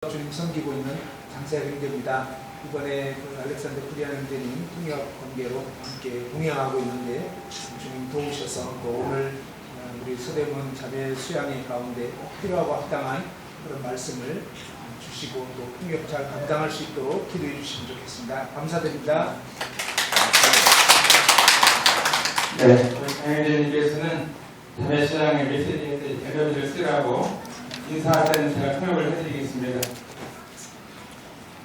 주님 섬기고 있는 장세혁 형제입니다. 이번에 알렉산더 쿠리안 형제님 통역 관계로 함께 동행하고 있는데 주님 도우셔서 또 오늘 우리 서대문 자매 수양회 가운데 필요하고 합당한 그런 말씀을 주시고 또 통역 잘 감당할 수 있도록 기도해 주시면 좋겠습니다. 감사드립니다. 네, 장혜진님께서는 자매 수양회 메시지에 에너지를 쓰라고 인사할 때는 제가 통역을 해드리겠습니다.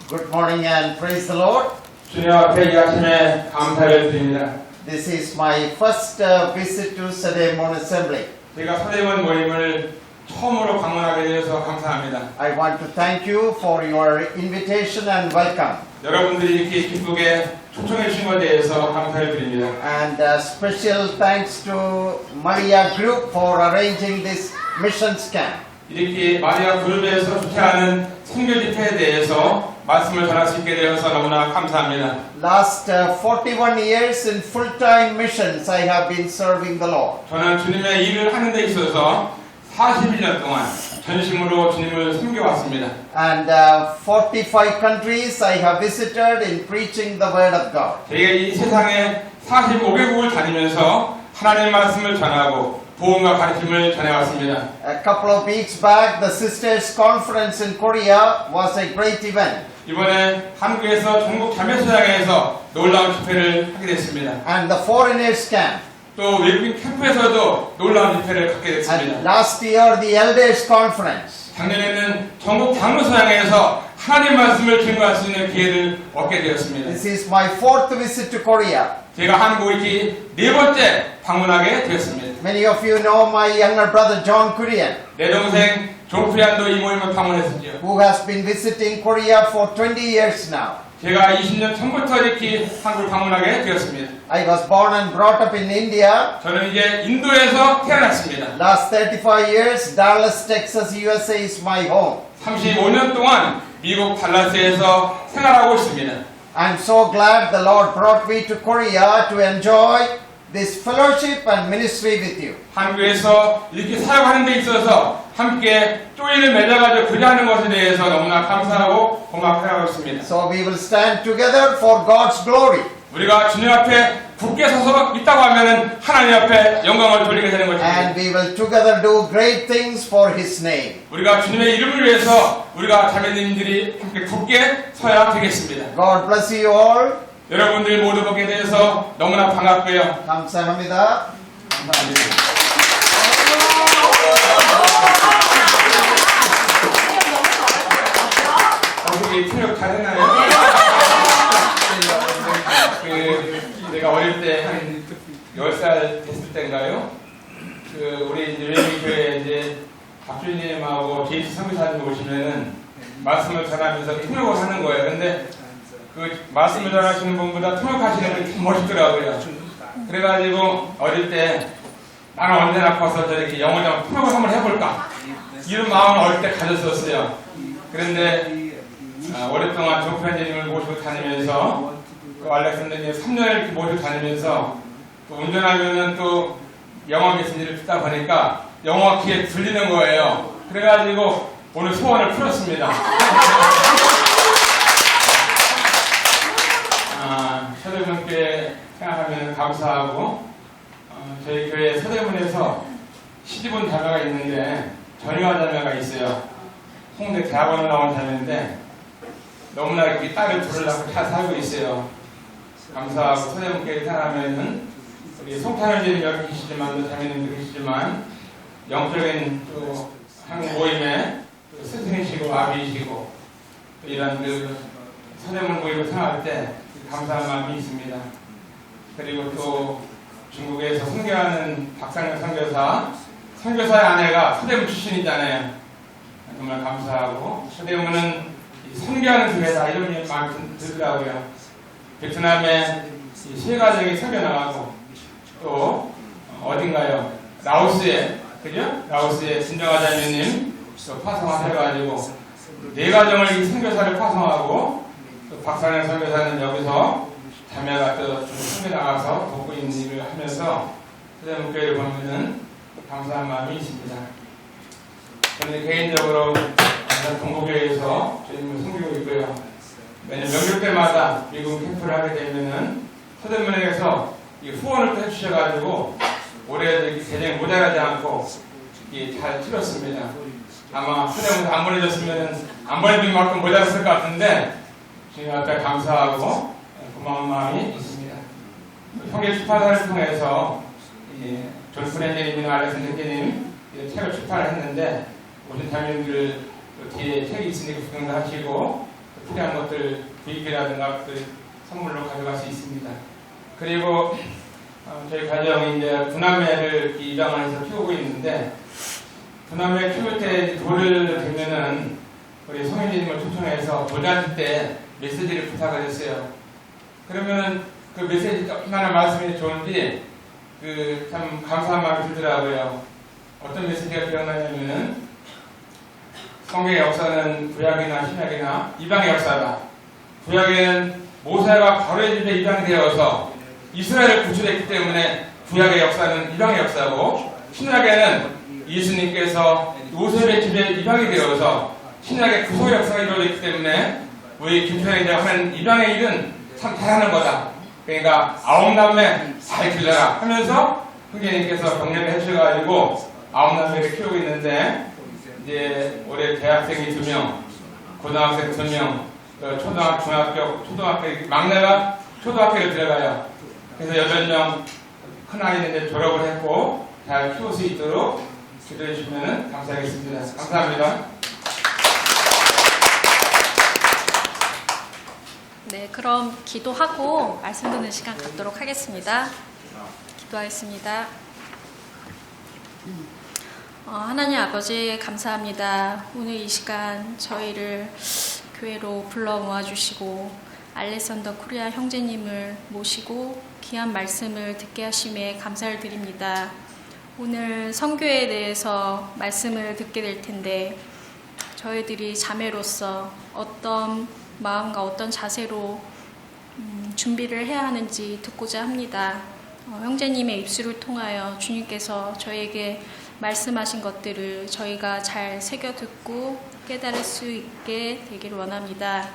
Good morning and praise the Lord. 주님 앞에 이 아침에 감사를 드립니다. This is my first visit to Sademon Assembly. 제가 서대문 모임을 처음으로 방문하게 되어서 감사합니다. I want to thank you for your invitation and welcome. 여러분들이 이렇게 기쁘게 초청해 주신 것에 대해서 감사를 드립니다. And special thanks to Maria Group for arranging this missions camp. 이렇게 마리아 그룹에서 주최하는 선교 집회에 대해서 말씀을 전할 수 있게 되어서 너무나 감사합니다. Last 41 years in full-time missions I have been serving the Lord. 저는 주님의 일을 하는 데 있어서 41년 동안 전심으로 주님을 섬겨왔습니다. And 45 countries I have visited in preaching the word of God. 제가 이 세상에 45개국을 다니면서 하나님의 말씀을 전하고 보험과 가르침을 전해왔습니다. A couple of weeks back, the Sisters Conference in Korea was a great event. 이번에 한국에서 전국 자매수양회에서 놀라운 집회를 하게 됐습니다. And the Foreigners Camp. 또 외국인 캠프에서도 놀라운 집회를 갖게 And 됐습니다. last year, the Elders Conference. 작년에는 전국 장로수양회에서 하나님 말씀을 증거할 수 있는 기회를 얻게 되었습니다. This is my fourth visit to Korea. 제가 한국을 이렇게 네 번째 방문하게 되었습니다. Many of you know my younger brother John Korean, 내 동생 존 프리안도 이 모임을 방문했었죠. who has been visiting Korea for 20 years now. 제가 20년 전부터 이렇게 한국을 방문하게 되었습니다. I was born and brought up in India. 저는 이제 인도에서 태어났습니다. Last 35 years, Dallas, Texas, USA is my home. 35년 동안 미국 달라스에서 생활하고 있습니다. I'm so glad the Lord brought me to Korea to enjoy this fellowship and ministry with you. 한국에서 이렇게 사역하는 데 있어서 함께 쪼리를 맺어가지고 교제하는 것에 대해서 너무나 감사하고 고맙게 있습니다. So we will stand together for God's glory. 우리가 주님 앞에 굳게 서서 있다고 하면은 하나님 앞에 영광을 돌리게 되는 And 것입니다. we will together do great things for His name. 우리가 주님의 이름을 위해서 우리가 자매님들이 함께 굳게 서야 되겠습니다. God bless you all. 여러분들 모두 보게 돼서 너무나 반갑고요. 감사합니다. 감사합니다. 어떻게 통역 잘했나요? 내가 어릴 때 한 10살 됐을 때인가요? 우리 이제 외국교회 이제 박주님하고 제이스 선교사님 오시면은 말씀을 전하면서 통역을 하는 거예요. 근데 그 말씀을 전하시는 분보다 통역하시는 분이 참 멋있더라고요. 그래가지고 어릴 때 나는 언제나 커서 저렇게 영어 좀 통역을 한번 해볼까 이런 마음을 어릴 때 가졌었어요. 그런데 오랫동안 조프현재님을 모시고 다니면서 또 알렉산더님 3년을 이렇게 모시고 다니면서 또 운전하면은 또 영어 메시지를 듣다 보니까 영어가 귀에 들리는 거예요. 그래가지고 오늘 소원을 풀었습니다. 서대문교회 생각하면 감사하고 저희 교회 서대문에서 시집온 자매가 있는데 전유아 자매가 있어요. 홍대 대학원을 나온 자매인데 너무나 이렇게 딸을 부르려고 잘 살고 있어요. 감사하고 서대문교회 생각하면은 우리 송탄현님 여기 계시지만 자매님도 계시지만 영적인 또 한국 모임의 스승이시고 아비이시고 이런 그 서대문 모임을 생각할 때 감사한 마음이 있습니다. 그리고 또 중국에서 선교하는 박상현 선교사의 아내가 서대문 출신이잖아요. 정말 감사하고 서대문은 선교하는 교회다 이런 마음이 들더라고요. 베트남에 세 가정이 선교 나가고 또 어딘가요? 라오스에 그죠? 라오스에 진정아 자매님 또 파송하셔가지고 네 가정을 이 선교사를 파송하고 또 박상현 선교사는 여기서 자매가 또 선교 나가서 돕고 있는 일을 하면서 서대문교회를 보면은 감사한 마음이 있습니다. 저는 개인적으로 부산 동부교회에서 주님을 섬기고 있고요. 매년 명절 때마다 미국 캠프를 하게 되면은 서대문에서 이 후원을 또 해주셔가지고 올해도 이렇게 대장이 모자라지 않고 잘 치렀습니다. 아마 서대문에서 안 보내줬으면 안 보내준 만큼 모자랐을 것 같은데 주님 앞에 감사하고 고마운 마음이 있습니다. 형제 출판사를 통해서 존 프렌제님이나 알렉산더 형제님 책을 출판을 했는데 오신 자매님들 뒤에 책이 있으니까 구경도 하시고 필요한 것들 구입이라든가 선물로 가져갈 수 있습니다. 그리고 저희 가정이 이제 부남매를 입양을 해서 키우고 있는데 부남매 키울 때 돌을 들면은 우리 성인님을 초청해서 돌잔치 때 메시지를 부탁을 했어요. 그러면은 그 메시지 얼마나 말씀이 좋은지 참 감사한 마음이 들더라고요. 어떤 메시지가 기억나냐면은 성경의 역사는 구약이나 신약이나 이방의 역사다. 구약에는 모세가 바로의 집에 입양되어서 이스라엘을 구출했기 때문에 구약의 역사는 이방의 역사고 신약에는 예수님께서 요셉의 집에 입양이 되어서 신약의 구속 역사가 이루어졌기 때문에 우리 김편에 하는 입양의 일은 참 잘하는 거다. 그러니까 9남매 잘 길러라 하면서 형제님께서 격려를 해주셔가지고 9남매를 키우고 있는데 이제 올해 대학생이 2명, 고등학생 2명, 초등학교, 막내가 초등학교를 들어가요. 그래서 8명 큰아이는 이제 졸업을 했고 잘 키울 수 있도록 기도해 주시면 감사하겠습니다. 감사합니다. 네, 그럼 기도하고 말씀 듣는 시간 갖도록 하겠습니다. 기도하겠습니다. 하나님 아버지 감사합니다. 오늘 이 시간 저희를 교회로 불러 모아주시고 알렉산더 코리아 형제님을 모시고 귀한 말씀을 듣게 하심에 감사를 드립니다. 오늘 선교에 대해서 말씀을 듣게 될 텐데 저희들이 자매로서 어떤 마음과 어떤 자세로 준비를 해야 하는지 듣고자 합니다. 형제님의 입술을 통하여 주님께서 저에게 말씀하신 것들을 저희가 잘 새겨 듣고 깨달을 수 있게 되기를 원합니다.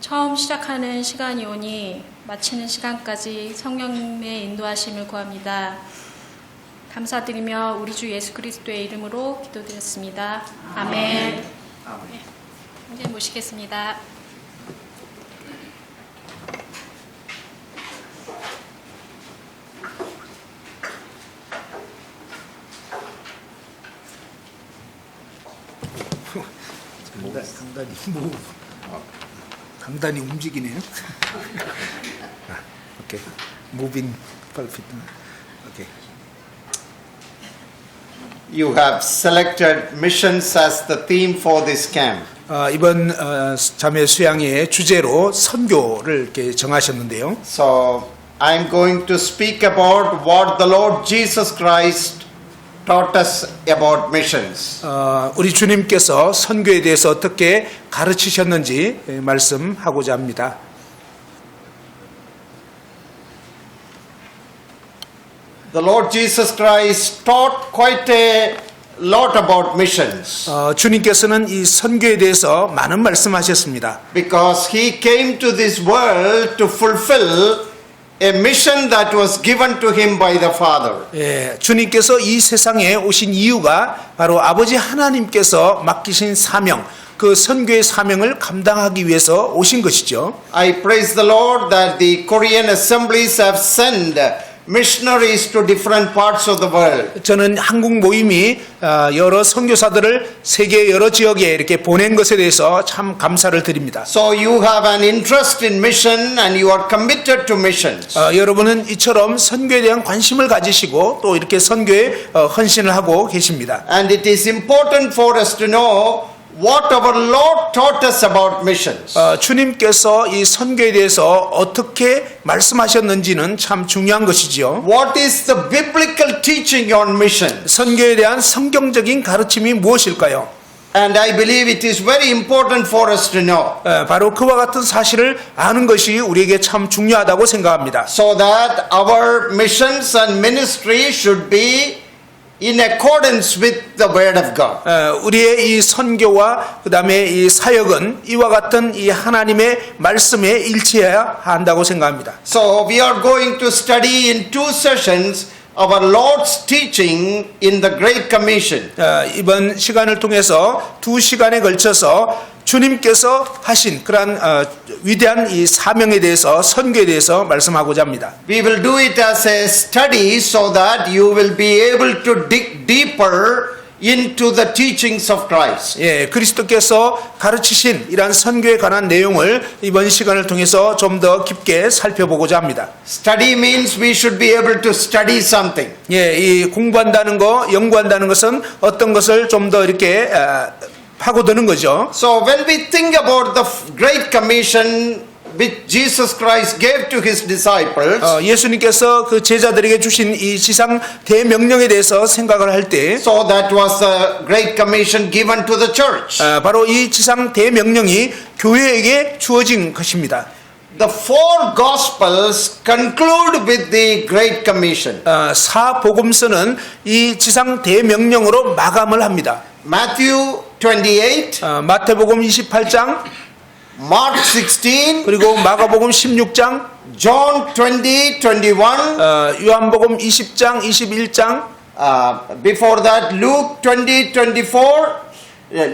처음 시작하는 시간이 오니 마치는 시간까지 성령님의 인도하심을 구합니다. 감사드리며 우리 주 예수 그리스도의 이름으로 기도드렸습니다. 아멘. 이제 모시겠습니다. 강단이 움직이네요. 오케이. Moving pulpit. 오케이. You have selected missions as the theme for this camp. 이번 자매 수양의 주제로 선교를 이렇게 정하셨는데요. So I'm going to speak about what the Lord Jesus Christ taught us about missions. 우리 주님께서 선교에 대해서 어떻게 가르치셨는지 말씀하고자 합니다. The Lord Jesus Christ taught quite a lot about missions 주님께서는 이 선교에 대해서 많은 말씀하셨습니다. because He came to this world to fulfill a mission that was given to Him by the Father. 예, 주님께서 이 세상에 오신 이유가 바로 아버지 하나님께서 맡기신 사명, 그 선교의 사명을 감당하기 위해서 오신 것이죠. I praise the Lord that the Korean assemblies have sent missionaries to different parts of the world. 저는 한국 모임이 여러 선교사들을 세계 여러 지역에 이렇게 보낸 것에 대해서 참 감사를 드립니다. So you have an interest in mission and you are committed to missions. 여러분은 이처럼 선교에 대한 관심을 가지시고 또 이렇게 선교에 헌신을 하고 계십니다. And it is important for us to know what our Lord taught us about missions. 주님께서 이 선교에 대해서 어떻게 말씀하셨는지는 참 중요한 것이지요. What is the biblical teaching on mission? 선교에 대한 성경적인 가르침이 무엇일까요? And I believe it is very important for us to know. 바로 그와 같은 사실을 아는 것이 우리에게 참 중요하다고 생각합니다. So that our missions and ministry should be in accordance with the word of God. 우리의 이 선교와 그 다음에 이 사역은 이와 같은 이 하나님의 말씀에 일치해야 한다고 생각합니다. So we are going to study in 2 sessions our Lord's teaching in the Great Commission. 이번 시간을 통해서 2시간에 걸쳐서 주님께서 하신 그러한 위대한 이 사명에 대해서 선교에 대해서 말씀하고자 합니다. We will do it as a study so that you will be able to dig deeper into the teachings of Christ. 예, 그리스도께서 가르치신 이러한 선교에 관한 내용을 이번 시간을 통해서 좀 더 깊게 살펴보고자 합니다. Study means we should be able to study something. 예, 이 공부한다는 거, 연구한다는 것은 어떤 것을 좀 더 이렇게 파고드는 거죠. So when we think about the Great Commission which Jesus Christ gave to his disciples, 예수님께서 그 제자들에게 주신 이 지상 대명령에 대해서 생각을 할 때, so that was the Great Commission given to the church. 바로 이 지상 대명령이 교회에게 주어진 것입니다. The 4 Gospels conclude with the Great Commission. 사복음서는 이 지상 대명령으로 마감을 합니다. Matthew 28, 마태복음 28장, Mark 16, 그리고 마가복음 16장, John 20, 21, 요한복음 20장, 21장, before that Luke 20, 24,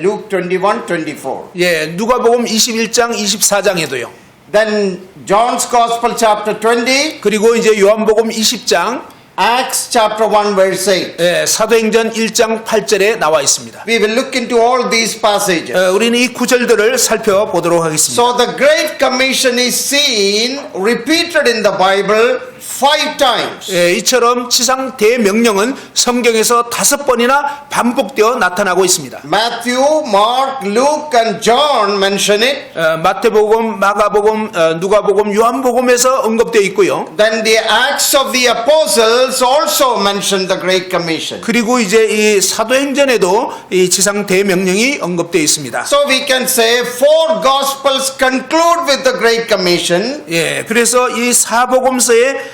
Luke 21, 24. 예, 누가복음 21장, 24장에도요. Then John's Gospel chapter 20, 그리고 이제 요한복음 20장, Acts chapter 1 verse 8. 예, 사도행전 1장 8절에 나와 있습니다. We will look into all these passages. 우리는 이 구절들을 살펴보도록 하겠습니다. So the Great Commission is seen repeated in the Bible 5 times. 예, 이처럼 지상 대명령은 성경에서 5번이나 반복되어 나타나고 있습니다. Matthew, Mark, Luke and John mention it. 마태복음, 마가복음, 누가복음, 요한복음에서 언급되어 있고요. Then the Acts of the Apostles also mention the Great Commission. 그리고 이제 이 사도행전에도 이 지상 대명령이 언급되어 있습니다. So we can say 4 Gospels conclude with the Great Commission. 예, 그래서 이 사복음서는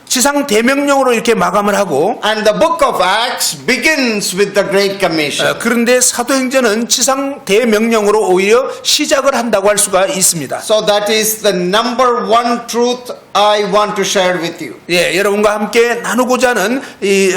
지상 대명령으로 이렇게 마감을 하고, And the book of Acts begins with the Great Commission. 그런데 사도행전은 지상 대명령으로 오히려 시작을 한다고 할 수가 있습니다. So that is the number 1 truth I want to share with you. 예, 여러분과 함께 나누고자 하는 이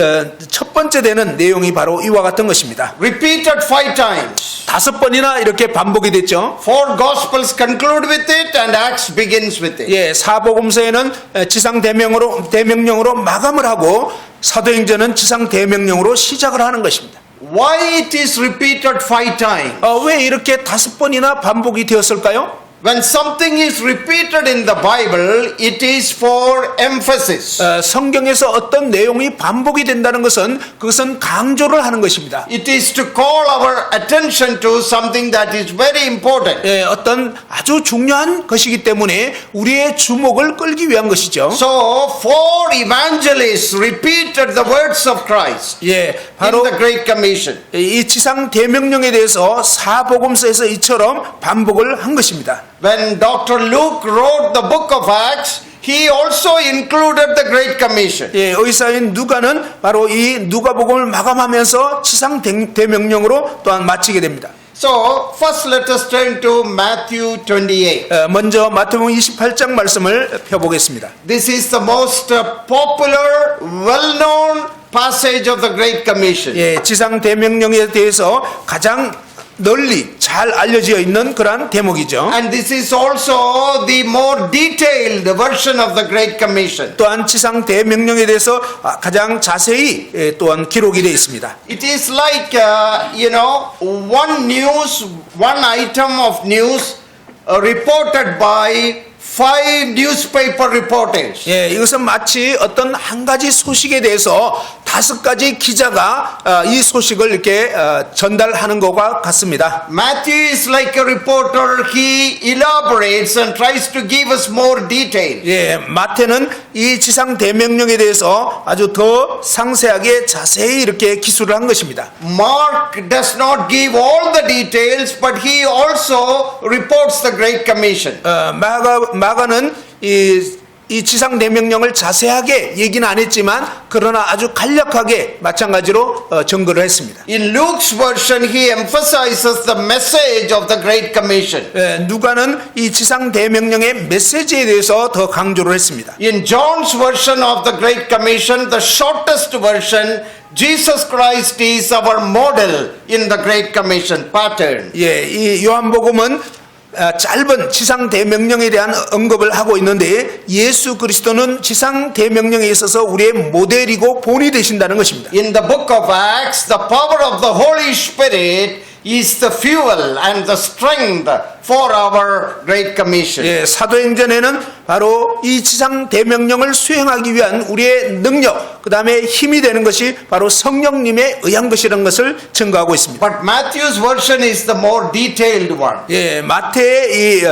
첫 번째 되는 내용이 바로 이와 같은 것입니다. Repeated 5 times. 5번이나 이렇게 반복이 됐죠. 4 Gospels conclude with it and Acts begins with it. 예, 사복음서에는 지상 대명령으로 마감을 하고 사도행전은 지상 대명령으로 시작을 하는 것입니다. Why it is repeated 5 times? 왜 이렇게 5번이나 반복이 되었을까요? When something is repeated in the Bible, it is for emphasis. 성경에서 어떤 내용이 반복이 된다는 것은 그것은 강조를 하는 것입니다. It is to call our attention to something that is very important. 예, 어떤 아주 중요한 것이기 때문에 우리의 주목을 끌기 위한 것이죠. So, 4 evangelists repeated the words of Christ 예, in 바로 the Great Commission. 이 지상 대명령에 대해서 사복음서에서 이처럼 반복을 한 것입니다. When Dr. Luke wrote the book of Acts, he also included the Great Commission. 예, 의사인 누가는 바로 이 누가복음을 마감하면서 지상 대명령으로 또한 마치게 됩니다. So, first let us turn to Matthew 28. 먼저 마태복음 28장 말씀을 펴보겠습니다. This is the most popular, well-known passage of the Great Commission. 예, 지상 대명령에 대해서 가장 널리 잘 알려져 있는 그러한 대목이죠. And this is also the more detailed version of the Great Commission. 또한 지상 대명령에 대해서 가장 자세히 또한 기록이 되어 있습니다. It is like, one item of news reported by 5 newspaper reporters. 예, 이것은 마치 어떤 한 가지 소식에 대해서 5가지 기자가 이 소식을 이렇게 전달하는 것과 같습니다. Matthew is like a reporter. He elaborates and tries to give us more details. 예, 마태는 이 지상 대명령에 대해서 아주 더 상세하게 자세히 이렇게 기술을 한 것입니다. Mark does not give all the details, but he also reports the Great Commission. 마가는 이 이 지상 대명령을 자세하게 얘기는 안 했지만 그러나 아주 간략하게 마찬가지로 증거를 했습니다. In Luke's version, he emphasizes the message of the Great Commission. 누가는 이 지상 대명령의 메시지에 대해서 더 강조를 했습니다. In John's version of the Great Commission, the shortest version, Jesus Christ is our model in the Great Commission pattern. 예, 이 요한복음은 짧은 지상 대명령에 대한 언급을 하고 있는데 예수 그리스도는 지상 대명령에 있어서 우리의 모델이고 본이 되신다는 것입니다. In the book of Acts, the power of the Holy Spirit is the fuel and the strength for our Great Commission. 예, 사도행전에는 바로 이 지상 대명령을 수행하기 위한 우리의 능력, 그 다음에 힘이 되는 것이 바로 성령님에 의한 것이라는 것을 증거하고 있습니다. But Matthew's version is the more detailed one. 예, 마태의 이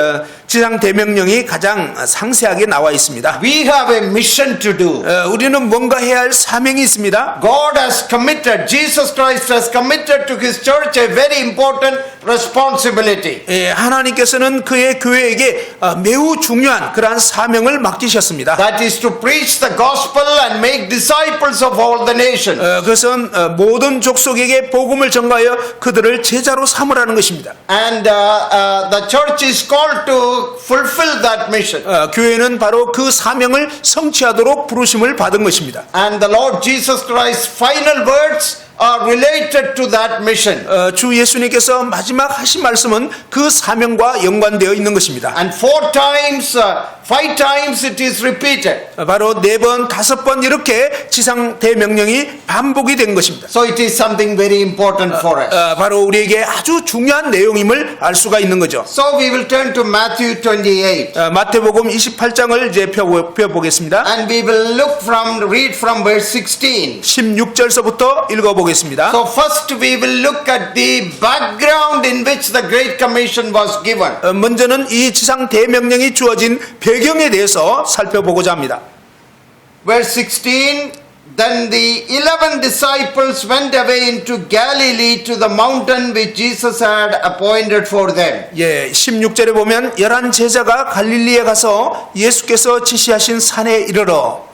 지상 대명령이 가장 상세하게 나와 있습니다. We have a mission to do. 우리는 뭔가 해야 할 사명이 있습니다. God has committed, Jesus Christ has committed to His church a very important responsibility. 예, 하나님께서는 그의 교회에게 매우 중요한 그러한 사명을 맡기셨습니다. That is to preach the gospel and make disciples of all the nations. 그것은 모든 족속에게 복음을 전가하여 그들을 제자로 삼으라는 것입니다. And the church is called to fulfill that mission. 교회는 바로 그 사명을 성취하도록 부르심을 받은 것입니다. And the Lord Jesus Christ's final words are related to that mission. 주 예수님께서 마지막 하신 말씀은 그 사명과 연관되어 있는 것입니다. And 5 times it is repeated. 바로 4번, 5번 이렇게 지상 대명령이 반복이 된 것입니다. So it is something very important for us. 바로 우리에게 아주 중요한 내용임을 알 수가 있는 거죠. So we will turn to Matthew 28. 마태복음 28장을 이제 펴보겠습니다. And we will read from verse 16. 16절서부터 읽어보겠습니다. So first we will look at the background in which the Great Commission was given. 먼저는 이 지상 대명령이 주어진 배경에 대해서 살펴보고자 합니다. Verse 16, then the 11 disciples went away into Galilee to the mountain which Jesus had appointed for them. 예, 16절에 보면 11 제자가 갈릴리에 가서 예수께서 지시하신 산에 이르러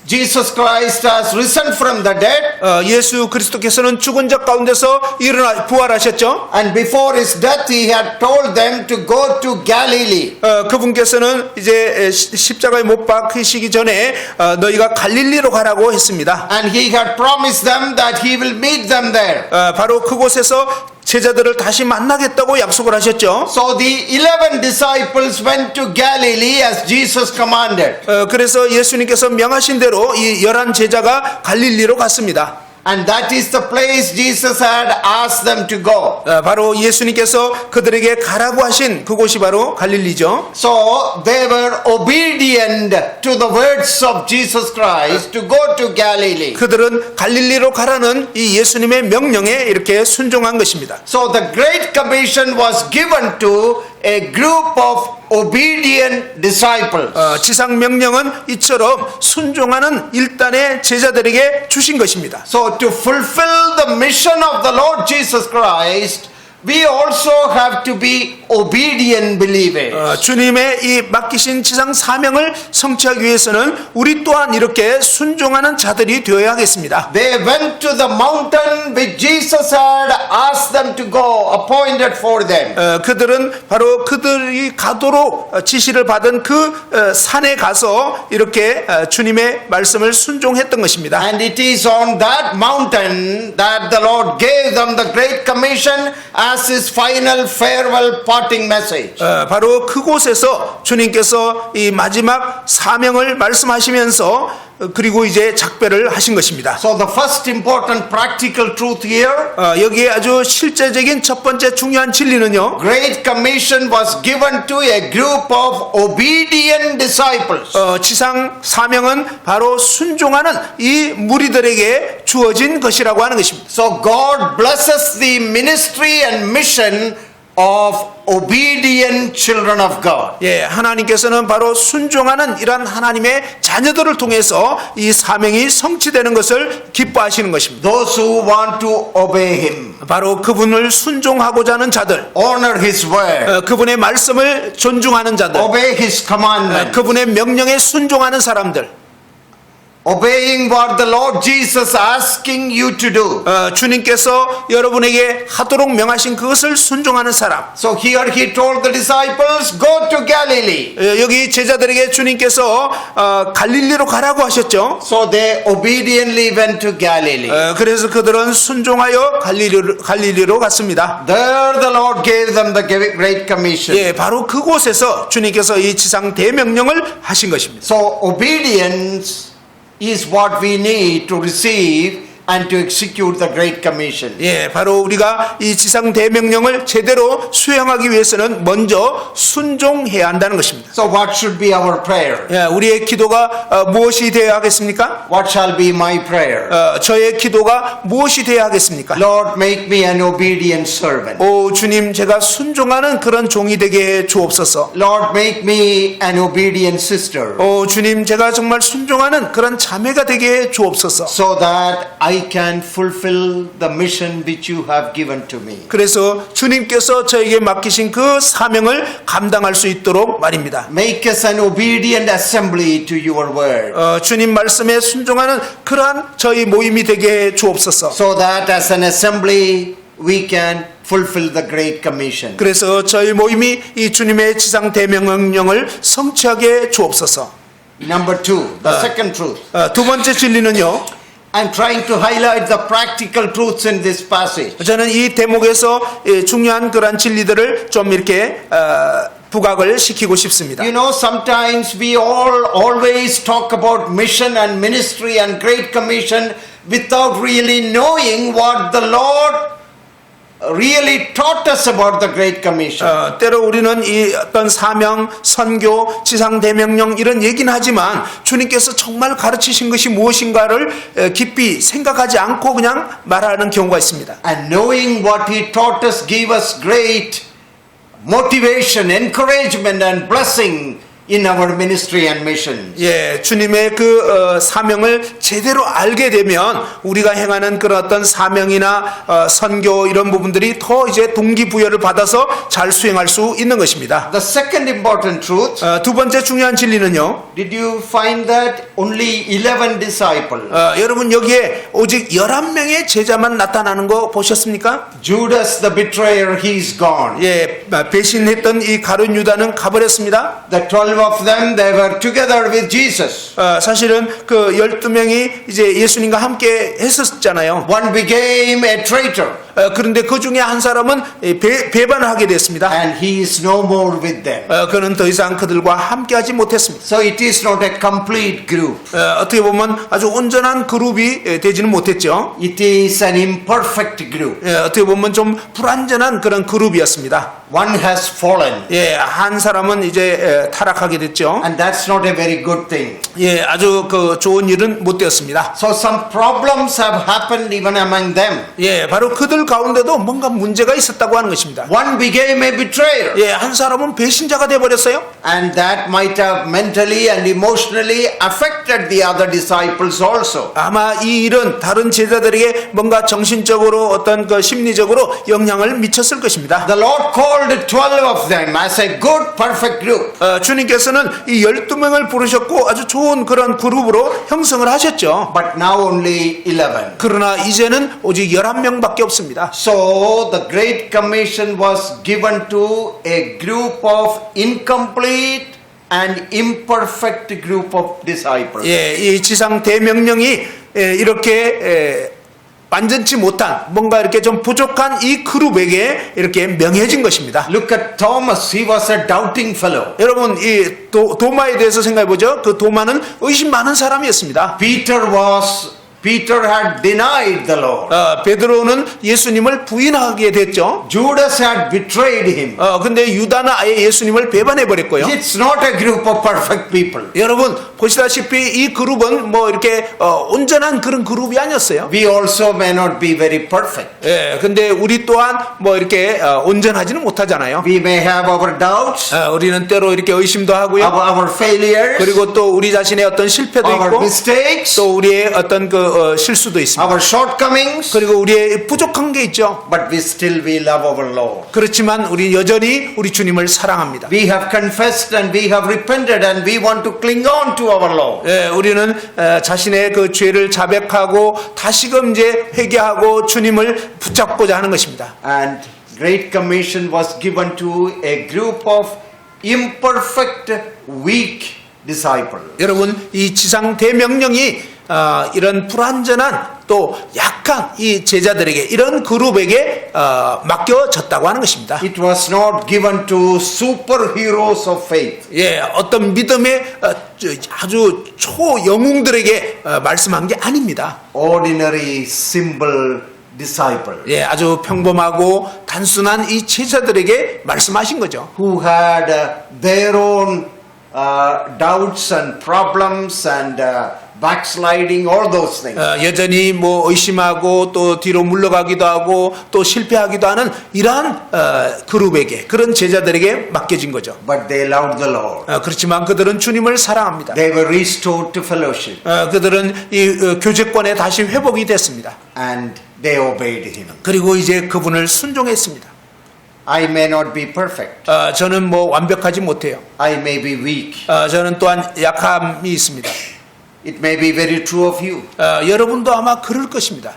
Jesus Christ has risen from the dead. 예수 그리스도께서는 죽은 자 가운데서 일어나 부활하셨죠. And before his death he had told them to go to Galilee. 그분께서는 이제 십자가에 못 박히시기 전에 너희가 갈릴리로 가라고 했습니다. And he had promised them that he will meet them there. 바로 그곳에서 제자들을 다시 만나겠다고 약속을 하셨죠. So the 11 disciples went to Galilee as Jesus commanded. 그래서 예수님께서 명하신 대로 이 11 제자가 갈릴리로 갔습니다. And that is the place Jesus had asked them to go. 바로 예수님께서 그들에게 가라고 하신 그곳이 바로 갈릴리죠. So they were obedient to the words of Jesus Christ to go to Galilee. 그들은 갈릴리로 가라는 이 예수님의 명령에 이렇게 순종한 것입니다. So the Great Commission was given to a group of obedient disciples. 지상 명령은 이처럼 순종하는 일단의 제자들에게 주신 것입니다. So to fulfill the mission of the Lord Jesus Christ, we also have to be obedient believers. 주님의 이 맡기신 지상 사명을 성취하기 위해서는 우리 또한 이렇게 순종하는 자들이 되어야 하겠습니다. They went to the mountain which Jesus had asked them to go, appointed for them. 그들은 바로 그들이 가도록 지시를 받은 그 산에 가서 이렇게 주님의 말씀을 순종했던 것입니다. And it is on that mountain that the Lord gave them the Great Commission as his final farewell parting message. 바로 그곳에서 주님께서 이 마지막 사명을 말씀하시면서 그리고 이제 작별을 하신 것입니다. So the first important practical truth here, 여기에 아주 실제적인 첫 번째 중요한 진리는요. Great Commission was given to a group of obedient disciples. 지상 사명은 바로 순종하는 이 무리들에게 주어진 것이라고 하는 것입니다. So God blesses the ministry and mission of obedient children of God. 예, 하나님께서는 바로 순종하는 이러한 하나님의 자녀들을 통해서 이 사명이 성취되는 것을 기뻐하시는 것입니다. Those who want to obey Him, 바로 그분을 순종하고자 하는 자들, honor His word, 그분의 말씀을 존중하는 자들, obey His commandments, 그분의 명령에 순종하는 사람들, obeying what the Lord Jesus asking you to do. 주님께서 여러분에게 하도록 명하신 그것을 순종하는 사람. So here He told the disciples, go to Galilee. 여기 제자들에게 주님께서 갈릴리로 가라고 하셨죠. So they obediently went to Galilee. 그래서 그들은 순종하여 갈릴리로 갔습니다. There the Lord gave them the Great Commission. 예, 바로 그곳에서 주님께서 이 지상 대명령을 하신 것입니다. So obedience is what we need to receive and to execute the Great Commission. 예, 바로 우리가 이 지상 대명령을 제대로 수행하기 위해서는 먼저 순종해야 한다는 것입니다. So what should be our prayer? 예, 우리의 기도가 무엇이 되어야 하겠습니까? What shall be my prayer? 저의 기도가 무엇이 되어야 하겠습니까? Lord, make me an obedient servant. 오 주님, 제가 순종하는 그런 종이 되게 주옵소서. Lord, make me an obedient sister. 오 주님, 제가 정말 순종하는 그런 자매가 되게 주옵소서. So that I can fulfill the mission which you have given to me. 그래서 주님께서 저에게 맡기신 그 사명을 감당할 수 있도록 말입니다. Make us an obedient assembly to your word. 주님 말씀에 순종하는 그러한 저희 모임이 되게 주옵소서. So that as an assembly we can fulfill the Great Commission. 그래서 저희 모임이 이 주님의 지상 대명령을 성취하게 주옵소서. Number two, the second truth. 두 번째 진리는요. I'm trying to highlight the practical truths in this passage. 저는 이 대목에서 중요한 그러한 진리들을 좀 이렇게 부각을 시키고 싶습니다. You know, sometimes we always talk about mission and ministry and Great Commission without really knowing what the Lord really taught us about the Great Commission. 때로 우리는 이 어떤 사명, 선교, 지상 대명령 이런 얘기는 하지만 주님께서 정말 가르치신 것이 무엇인가를 깊이 생각하지 않고 그냥 말하는 경우가 있습니다. And knowing what He taught us gave us great motivation, encouragement and blessing in our ministry and missions. 예, 주님의 그 사명을 제대로 알게 되면 우리가 행하는 그런 어떤 사명이나 선교 이런 부분들이 더 이제 동기부여를 받아서 잘 수행할 수 있는 것입니다. The second important truth, 두 번째 중요한 진리는요. did you find that only 11 disciples? 여러분 여기에 오직 11명의 제자만 나타나는 거 보셨습니까? Judas the betrayer, he's gone. 예, 배신했던 이 가룟 유다는 가버렸습니다. The 12 of them, they were together with Jesus. 사실은 그 12명이 이제 예수님과 함께 했었잖아요. One became a traitor. 그런데 그 중에 한 사람은 배반을 하게 됐습니다. And he is no more with them. 그는 더 이상 그들과 함께하지 못했습니다. So it is not a complete group. 어떻게 보면 아주 온전한 그룹이 되지는 못했죠. It is an imperfect group. 어떻게 보면 좀 불완전한 그런 그룹이었습니다. One has fallen. 예, 한 사람은 이제 타락하게 됐죠. And that's not a very good thing. 예, 아주 그 좋은 일은 못 되었습니다. So some problems have happened even among them. 예, 바로 그들 가운데도 뭔가 문제가 있었다고 하는 것입니다. One became a betrayer. 예, 한 사람은 배신자가 돼 버렸어요. And that might have mentally and emotionally affected the other disciples also. 아마 이 일은 다른 제자들에게 뭔가 정신적으로 어떤 그 심리적으로 영향을 미쳤을 것입니다. The Lord called 12 of them as a good, perfect group. 주님께서는 이 12명을 부르셨고 아주 좋은 그런 그룹으로 형성을 하셨죠. But now only 11. 그러나 이제는 오직 11명밖에 없습니다. So the Great Commission was given to a group of incomplete and imperfect group of disciples. 예, 이 지상 대명령이 이렇게 완전치 못한 뭔가 이렇게 좀 부족한 이 그룹에게 이렇게 명해진 것입니다. Look at Thomas. He was a doubting fellow. 여러분 이 도마에 대해서 생각해 보죠. 그 도마는 의심 많은 사람이었습니다. Peter was Peter had denied the Lord. 베드로는 예수님을 부인하게 됐죠. Judas had betrayed him. 근데 유다는 아예 예수님을 배반해 버렸고요. It's not a group of perfect people. 여러분 보시다시피 이 그룹은 뭐 이렇게 온전한 그런 그룹이 아니었어요. We also may not be very perfect. 예, 근데 우리 또한 뭐 이렇게 온전하지는 못하잖아요. We may have our doubts, 우리는 때로 이렇게 의심도 하고요. our failures, 그리고 또 우리 자신의 어떤 실패도 our 있고, mistakes, 또 우리의 어떤 그 실수도 있습니다. our shortcomings, 그리고 우리의 부족한 게 있죠. but we love our Lord. 그렇지만 우리 여전히 우리 주님을 사랑합니다. We have confessed and we have repented and we want to cling on to our Lord. 예, 우리는 자신의 그 죄를 자백하고 다시금 이제 회개하고 주님을 붙잡고자 하는 것입니다. And Great Commission was given to a group of imperfect, weak disciples. 여러분 이 지상 대명령이 이런 불완전한 또 약한 이 제자들에게 이런 그룹에게 맡겨졌다고 하는 것입니다. It was not given to superheroes of faith. 예, 어떤 믿음의 아주 초영웅들에게 말씀한 게 아닙니다. Ordinary, simple disciples 예, 아주 평범하고 단순한 이 제자들에게 말씀하신 거죠. who had their own doubts and problems and backsliding, all those things. 여전히 뭐 의심하고 또 뒤로 물러가기도 하고 또 실패하기도 하는 이러한 그룹에게 그런 제자들에게 맡겨진 거죠. But they loved the Lord. 그렇지만 그들은 주님을 사랑합니다. They were restored to fellowship 그들은 이 교제권에 다시 회복이 됐습니다. and they obeyed Him. 그리고 이제 그분을 순종했습니다. I may not be perfect. 저는 뭐 완벽하지 못해요. I may be weak. 저는 또한 약함이 있습니다. It may be very true of you. 여러분도 아마 그럴 것입니다.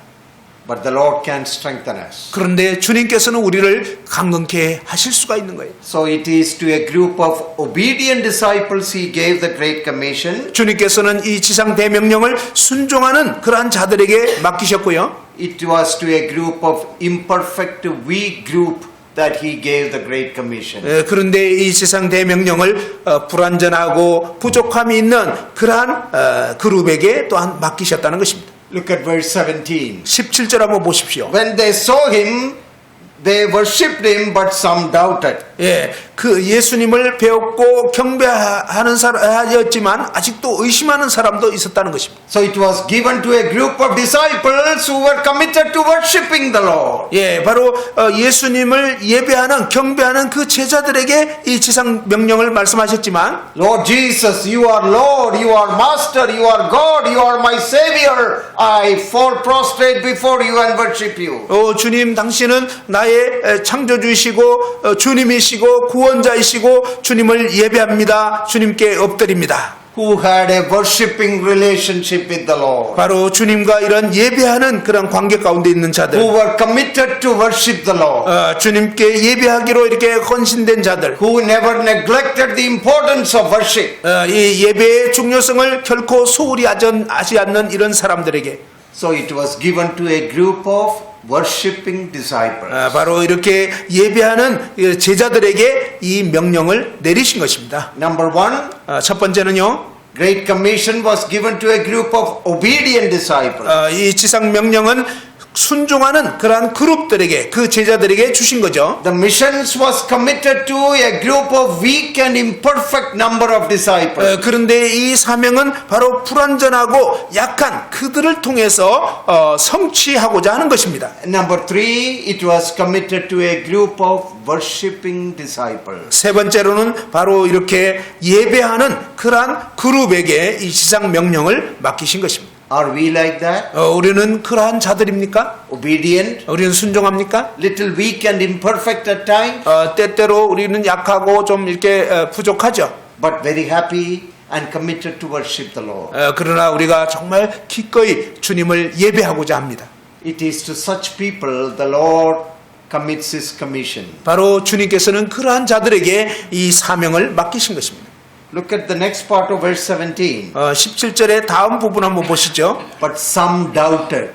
But the Lord can strengthen us. 그런데 주님께서는 우리를 강건케 하실 수가 있는 거예요. So it is to a group of obedient disciples He gave the Great Commission. 주님께서는 이 지상 대명령을 순종하는 그러한 자들에게 맡기셨고요. It was to a group of imperfect, weak group that He gave the Great Commission. 그런데 이 지상 대명령을 불완전하고 부족함이 있는 그러한 그룹에게 또한 맡기셨다는 것입니다. Look at verse 17. 17절 한번 보십시오. When they saw Him, they worshipped Him, but some doubted. 예, 그 예수님을 배웠고 경배하는 사람이었지만 아직도 의심하는 사람도 있었다는 것입니다. So it was given to a group of disciples who were committed to worshipping the Lord. 예, 바로 예수님을 예배하는 경배하는 그 제자들에게 이 지상 명령을 말씀하셨지만 Lord Jesus, you are Lord, you are Master, you are God, you are my Savior. I fall prostrate before you and worship you. 주님 당신은 나의 창조주이시고 주님이시고 구원자이시고 주님을 예배합니다. 주님께 엎드립니다. Who had a worshipping relationship with the Lord. 바로 주님과 이런 예배하는 그런 관계 가운데 있는 자들, Who were committed to worship the Lord. 주님께 예배하기로 이렇게 헌신된 자들, Who never neglected the importance of worship. 이 예배의 중요성을 결코 소홀히 하지 않는 이런 사람들에게 So it was given to a group of worshipping disciples. 바로 이렇게 예배하는 제자들에게 이 명령을 내리신 것입니다. Number one, 첫 번째는요, Great Commission was given to a group of obedient disciples. 이 지상 명령은 순종하는 그러한 그룹들에게 그 제자들에게 주신 거죠. The missions was committed to a group of weak and imperfect number of disciples. 그런데 이 사명은 바로 불완전하고 약한 그들을 통해서 성취하고자 하는 것입니다. Number three, it was committed to a group of worshiping disciples. 세 번째로는 바로 이렇게 예배하는 그러한 그룹에게 이 지상 명령을 맡기신 것입니다. Are we like that? 우리는 그러한 자들입니까? Obedient, 우리는 순종합니까? little weak and imperfect at times, 때때로 우리는 약하고 좀 이렇게 부족하죠. but very happy and committed to worship the Lord. 그러나 우리가 정말 기꺼이 주님을 예배하고자 합니다. It is to such people the Lord commits His commission. 바로 주님께서는 그러한 자들에게 이 사명을 맡기신 것입니다. Look at the next part of verse 17. 17절의 다음 부분 한번 보시죠. But some doubted.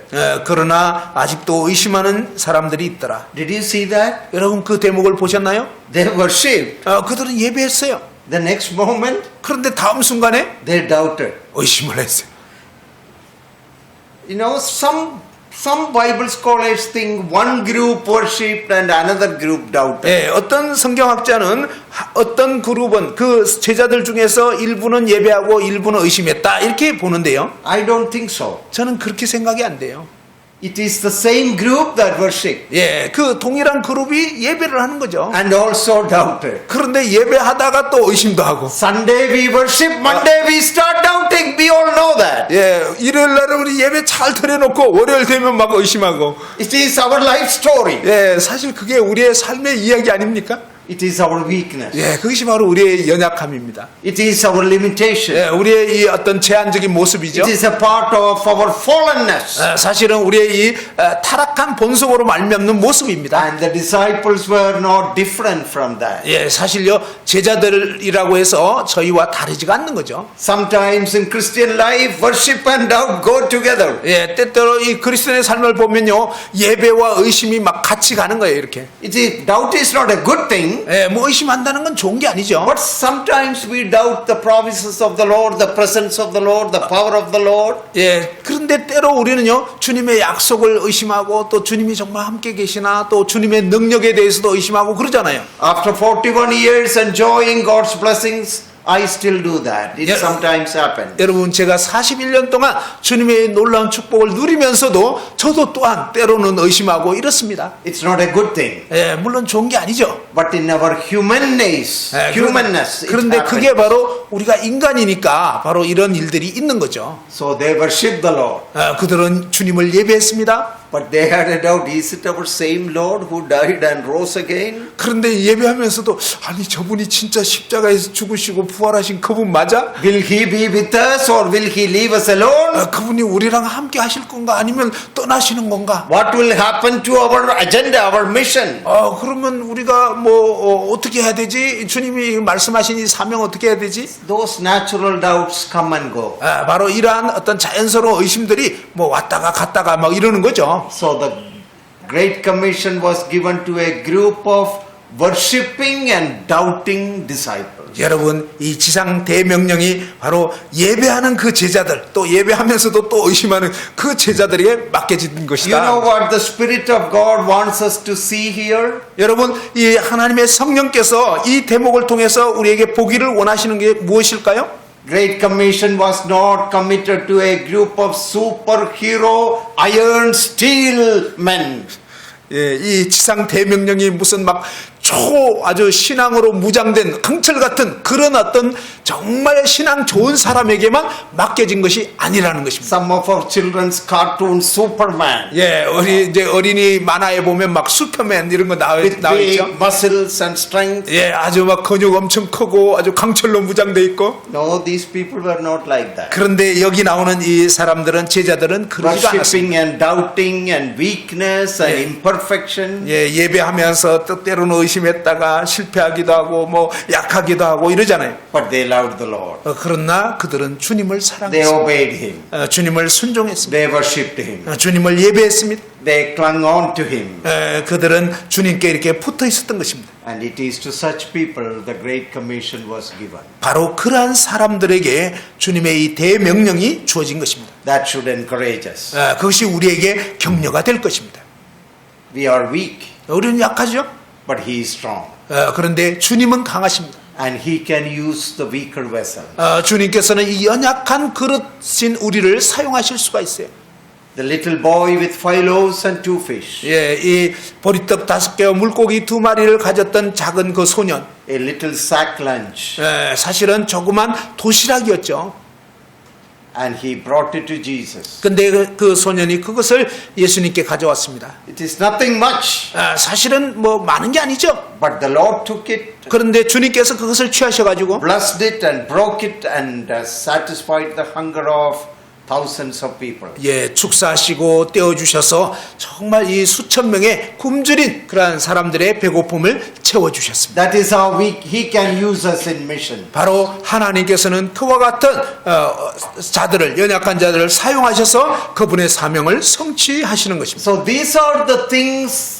그러나 아직도 의심하는 사람들이 있더라. Did you see that? 여러분 그 대목을 보셨나요? They worshipped. 그들은 예배했어요. The next moment, 그런데 다음 순간에 they doubted. 의심을 했어요. You know, some Bible scholars think one group worshipped and another group doubted. 예, 어떤 성경학자는 어떤 그룹은 그 제자들 중에서 일부는 예배하고 일부는 의심했다 이렇게 보는데요. I don't think so. 저는 그렇게 생각이 안 돼요. It is the same group that worship 예, 그 동일한 그룹이 예배를 하는 거죠. and also doubted. 그런데 예배하다가 또 의심도 하고. Sunday we worship, Monday we start doubting. We all know that. 예, 일요일 날은 우리 예배 잘 드려놓고 월요일 되면 막 의심하고. It is our life story. 예, 사실 그게 우리의 삶의 이야기 아닙니까? It is our weakness. 예, 그것이 바로 우리의 연약함입니다. It is our limitation. 예, 우리의 이 어떤 제한적인 모습이죠. It is a part of our fallenness. 사실은 우리의 이 타락한 본성으로 말미암는 모습입니다. And the disciples were not different from that. 예, 사실요 제자들이라고 해서 저희와 다르지가 않는 거죠. Sometimes in Christian life, worship and doubt go together. 예, 때때로 이 그리스도인의 삶을 보면요 예배와 의심이 막 같이 가는 거예요, 이렇게. Doubt is not a good thing. 예, 뭐 의심한다는 건 좋은 게 아니죠. But sometimes we doubt the promises of the Lord, the presence of the Lord, the power of the Lord. 예, 그런데 때로 우리는요 주님의 약속을 의심하고 또 주님이 정말 함께 계시나 또 주님의 능력에 대해서도 의심하고 그러잖아요. After 41 years enjoying God's blessings, I still do that. It Yeah. sometimes happens. 여러분 제가 41년 동안 주님의 놀라운 축복을 누리면서도 저도 또한 때로는 의심하고 이렇습니다. It's not a good thing. 예, 물론 좋은 게 아니죠. But in our humanness, 예, humanness, it 그런데 happens. 그게 바로 우리가 인간이니까 바로 이런 일들이 있는 거죠. So they worship the Lord. 그들은 주님을 예배했습니다. But they had a doubt, is it our same Lord who died and rose again? 그런데 예배하면서도 아니 저분이 진짜 십자가에서 죽으시고 부활하신 그분 맞아? Will he be with us or will he leave us alone? 그분이 우리랑 함께 하실 건가 아니면 떠나시는 건가? What will happen to our agenda, our mission? 그러면 우리가 뭐 어떻게 해야 되지? 주님이 말씀하신 이 사명 어떻게 해야 되지? Those natural doubts come and go. 바로 이러한 어떤 자연스러운 의심들이 뭐 왔다가 갔다가 막 이러는 거죠. So the Great Commission was given to a group of worshipping and doubting disciples. 여러분 이 지상 대명령이 바로 예배하는 그 제자들 또 예배하면서도 또 의심하는 그 제자들에게 맡겨진 것이다. You know what the Spirit of God wants us to see here? 여러분 이 하나님의 성령께서 이 대목을 통해서 우리에게 보기를 원하시는 게 무엇일까요? Great Commission was not committed to a group of superhero iron steel men. 예, 이 지상 대명령이 무슨 막 아주 신앙으로 무장된 강철 같은 그런 어떤 정말 신앙 좋은 사람에게만 맡겨진 것이 아니라는 것입니다. Some of our children's cartoon Superman. 예, 이제 어린이 만화에 보면 막 슈퍼맨 이런 거 나와 With 있죠. big muscles and strength. 예, 아주 막 근육 엄청 크고 아주 강철로 무장돼 있고. No, these people were not like that. 그런데 여기 나오는 이 사람들은 제자들은 그러지가 않았습니다. Worshipping and doubting and weakness and imperfection. 예, 예배하면서 때로는 의심했다가 실패하기도 하고 뭐 약하기도 하고 이러잖아요. But they loved the Lord. 그러나 그들은 주님을 They 사랑했습니다. obeyed Him. 주님을 순종했습니다. They worshipped Him. 주님을 예배했습니다. They clung on to Him. 그들은 주님께 이렇게 붙어 있었던 것입니다. And it is to such people the Great Commission was given. 바로 그러한 사람들에게 주님의 이 대명령이 주어진 것입니다. That should encourage us. 그것이 우리에게 격려가 될 것입니다. We are weak, 우리는 약하죠. but He is strong. 그런데 주님은 강하십니다. And He can use the weaker vessel. 주님께서는 이 연약한 그릇인 우리를 사용하실 수가 있어요. The little boy with 5 loaves and 2 fish. 예, 이 보리떡 5개와 물고기 2마리를 가졌던 작은 그 소년. A little sack lunch. 사실은 조그만 도시락이었죠. And he brought it to Jesus. 근데 그 소년이 그것을 예수님께 가져왔습니다. It is nothing much. 사실은 뭐 많은 게 아니죠. But the Lord took it, 그런데 주님께서 그것을 취하셔가지고 blessed it and broke it and satisfied the hunger of thousands of people. 예, 축사하시고 떼어주셔서 정말 이 수천 명의 굶주린 그러한 사람들의 배고픔을 채워주셨습니다. That is how He can use us in mission. 바로 하나님께서는 그와 같은 자들을 연약한 자들을 사용하셔서 그분의 사명을 성취하시는 것입니다. So these are the things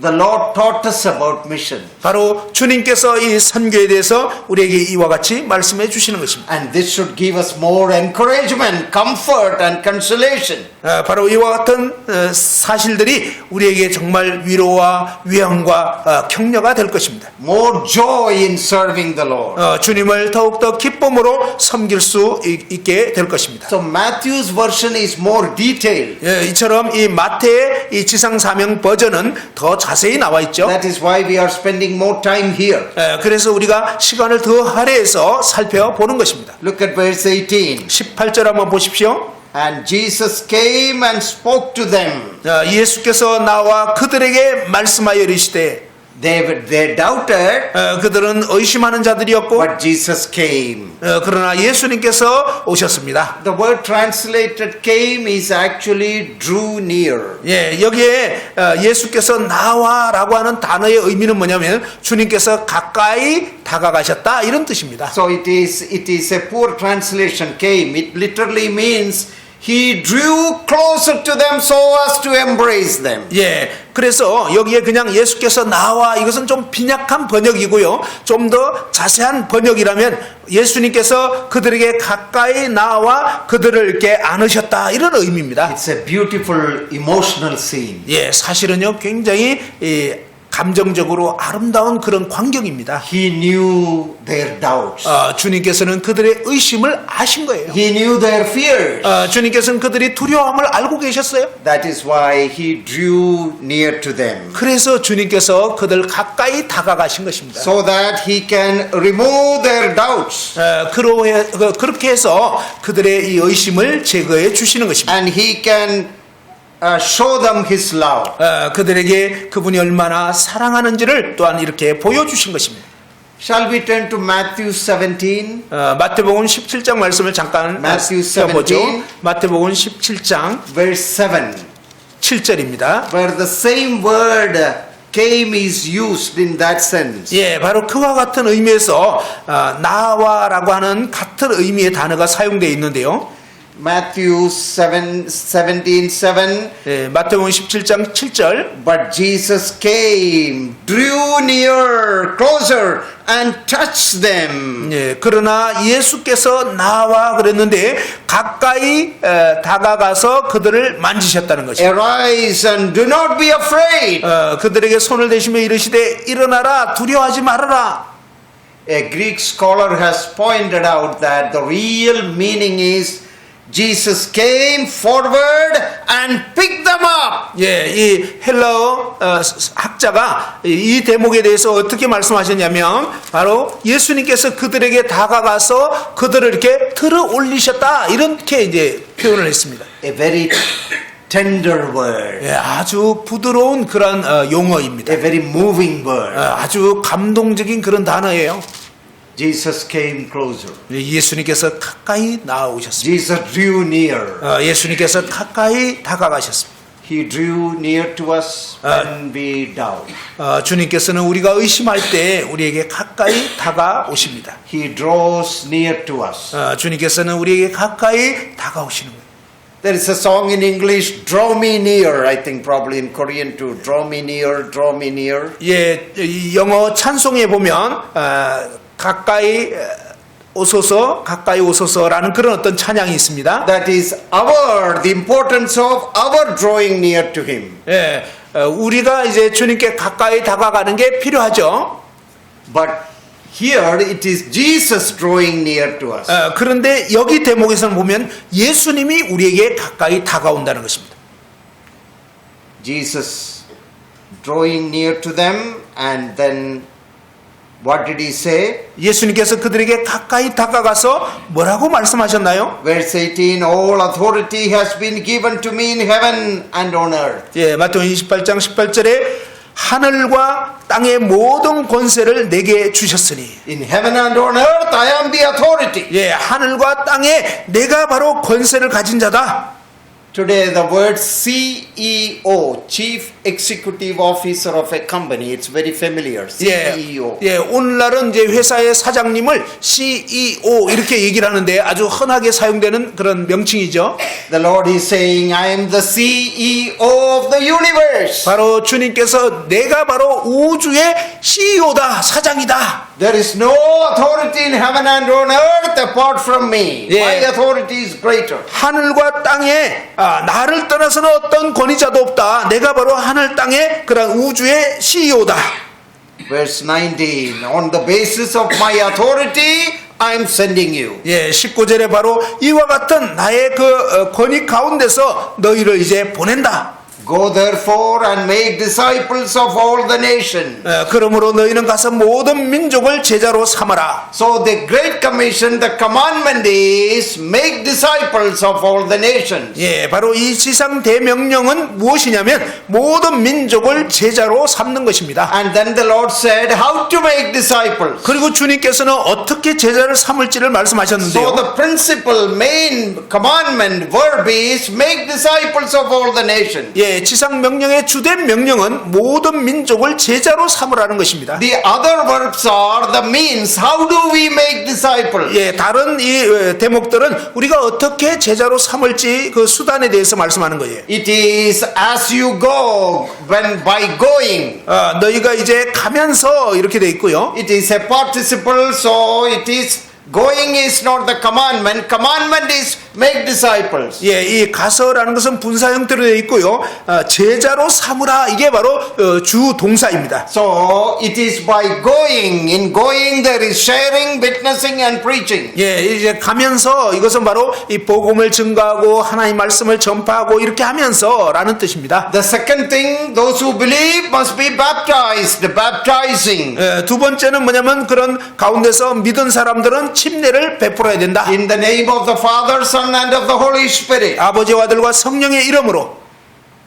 the Lord taught us about mission. 바로 주님께서 이 선교에 대해서 우리에게 이와 같이 말씀해 주시는 것입니다. And this should give us more encouragement, comfort, and consolation. 바로 이와 같은 사실들이 우리에게 정말 위로와 위안과 격려가 될 것입니다. More joy in serving the Lord. 주님을 더욱더 기쁨으로 섬길 수 있게 될 것입니다. So Matthew's version is more detailed. 이처럼 이 마태의 이 지상사명 버전은 더 자세히 나와 있죠. That is why we are spending more time here. 그래서 우리가 시간을 더 할애해서 살펴보는 것입니다. Look at verse 18. 18절 한번 보십시오. And Jesus came and spoke to them. 예수께서 나와 그들에게 말씀하여 이르시되 They doubted, 그들은 의심하는 자들이었고 but Jesus came. 그러나 예수님께서 오셨습니다. The word translated came is actually drew near. 여기에 예수께서 나와라고 하는 단어의 의미는 뭐냐면 주님께서 가까이 다가가셨다 이런 뜻입니다. So it is a poor translation, came. It literally means He drew closer to them so as to embrace them. 그래서 여기에 그냥 예수께서 나와 이것은 좀 빈약한 번역이고요. 좀 더 자세한 번역이라면 예수님께서 그들에게 가까이 나와 그들을 이렇게 안으셨다 이런 의미입니다. It's a beautiful emotional scene. 사실은요 굉장히 감정적으로 아름다운 그런 광경입니다. He knew their doubts. 주님께서는 그들의 의심을 아신 거예요. He knew their fears. 주님께서는 그들이 두려움을 알고 계셨어요. That is why He drew near to them. 그래서 주님께서 그들 가까이 다가가신 것입니다. So that He can remove their doubts. 그렇게 해서 그들의 이 의심을 제거해 주시는 것입니다. And He can show them His love. 그들에게 그분이 얼마나 사랑하는지를 또한 이렇게 보여주신 것입니다. Shall we turn to Matthew 17? 마태복음 17장 말씀을 잠깐 Matthew 보죠. 17. 마태복음 17장 Verse 7. 7절입니다. Where the same word came is used in that sense. 바로 그와 같은 의미에서 나와라고 하는 같은 의미의 단어가 사용되어 있는데요. Matthew 17:7. 마태복음 17장 7절. But Jesus came, drew near, closer, and touched them. 그러나 예수께서 나와 그랬는데 가까이 다가가서 그들을 만지셨다는 것입니다. Arise and do not be afraid. 그들에게 손을 대시며 이르시되 일어나라 두려워하지 말아라. A Greek scholar has pointed out that the real meaning is Jesus came forward and picked them up. 이 헬라어 학자가 이 대목에 대해서 어떻게 말씀하셨냐면 바로 예수님께서 그들에게 다가가서 그들을 이렇게 들어 올리셨다 이렇게 이제 표현을 했습니다. A very tender word. 아주 부드러운 그런 용어입니다. A very moving word. 아주 감동적인 그런 단어예요. Jesus came closer. 예수님께서 가까이 나오셨습니다. Jesus drew near. 예수님께서 가까이 다가가셨습니다. He drew near to us when we doubt. 주님께서는 우리가 의심할 때 우리에게 가까이 다가오십니다. He draws near to us. 주님께서는 우리에게 가까이 다가오시는 거예요. There is a song in English, Draw Me Near. I think probably in Korean too. Draw me near, draw me near. 이 영어 찬송에 보면 가까이 오소서라는 그런 어떤 찬양이 있습니다. That is the importance of our drawing near to Him. 우리가 이제 주님께 가까이 다가가는 게 필요하죠. But here it is Jesus drawing near to us. 그런데 여기 대목에서는 보면 예수님이 우리에게 가까이 다가온다는 것입니다. Jesus drawing near to them, and then what did He say? 예수님께서 그들에게 가까이 다가가서 뭐라고 말씀하셨나요? Verse 18, all authority has been given to me in heaven and on earth. 마태복음 28장 18절에 하늘과 땅의 모든 권세를 내게 주셨으니 In heaven and on earth I am the authority. 하늘과 땅에 내가 바로 권세를 가진 자다. Today, the word CEO, Chief Executive Officer of a company, it's very familiar. CEO. 예, 오늘날은 이제 회사의 사장님을 CEO 이렇게 얘기를 하는데 아주 흔하게 사용되는 그런 명칭이죠. The Lord is saying, I am the CEO of the universe. 바로 주님께서 내가 바로 우주의 CEO다, 사장이다. There is no authority in heaven and on earth apart from me. Yeah. My authority is greater. 하늘과 땅에 나를 떠나서는 어떤 권위자도 없다. 내가 바로 하늘 땅의 그런 우주의 CEO다. Verse 19, on the basis of my authority, I am sending you. 예, 19절에 바로 이와 같은 나의 그 권위 가운데서 너희를 이제 보낸다. Go therefore and make disciples of all the nations. 그러므로 너희는 가서 모든 민족을 제자로 삼아라. So the Great Commission, the commandment is make disciples of all the nations. 예, 바로 이 지상 대명령은 무엇이냐면 모든 민족을 제자로 삼는 것입니다. And then the Lord said how to make disciples. 그리고 주님께서는 어떻게 제자를 삼을지를 So 말씀하셨는데요. the principal main commandment verb is make disciples of all the nations. 예, 지상 명령의 주된 명령은 모든 민족을 제자로 삼으라는 것입니다. The other verbs are the means. How do we make disciples? 예, 다른 이 대목들은 우리가 어떻게 제자로 삼을지 그 수단에 대해서 말씀하는 거예요. It is as you go, when by going. 너희가 이제 가면서 이렇게 돼 있고요. It is a participle, so it is going is not the commandment. Commandment is make disciples. 예, 이 가서라는 것은 분사 형태로 되어 있고요. 제자로 삼으라 이게 바로 주 동사입니다. So it is by going. In going there is sharing, witnessing and preaching. 예, 이제 가면서 이것은 바로 이 복음을 증거하고 하나님 말씀을 전파하고 이렇게 하면서라는 뜻입니다. The second thing, those who believe must be baptized. Baptizing. 예, 두 번째는 뭐냐면 그런 가운데서 믿은 사람들은 침례를 베풀어야 된다. In the name of the Father, Son and of the Holy Spirit. 아버지와 아들과 성령의 이름으로.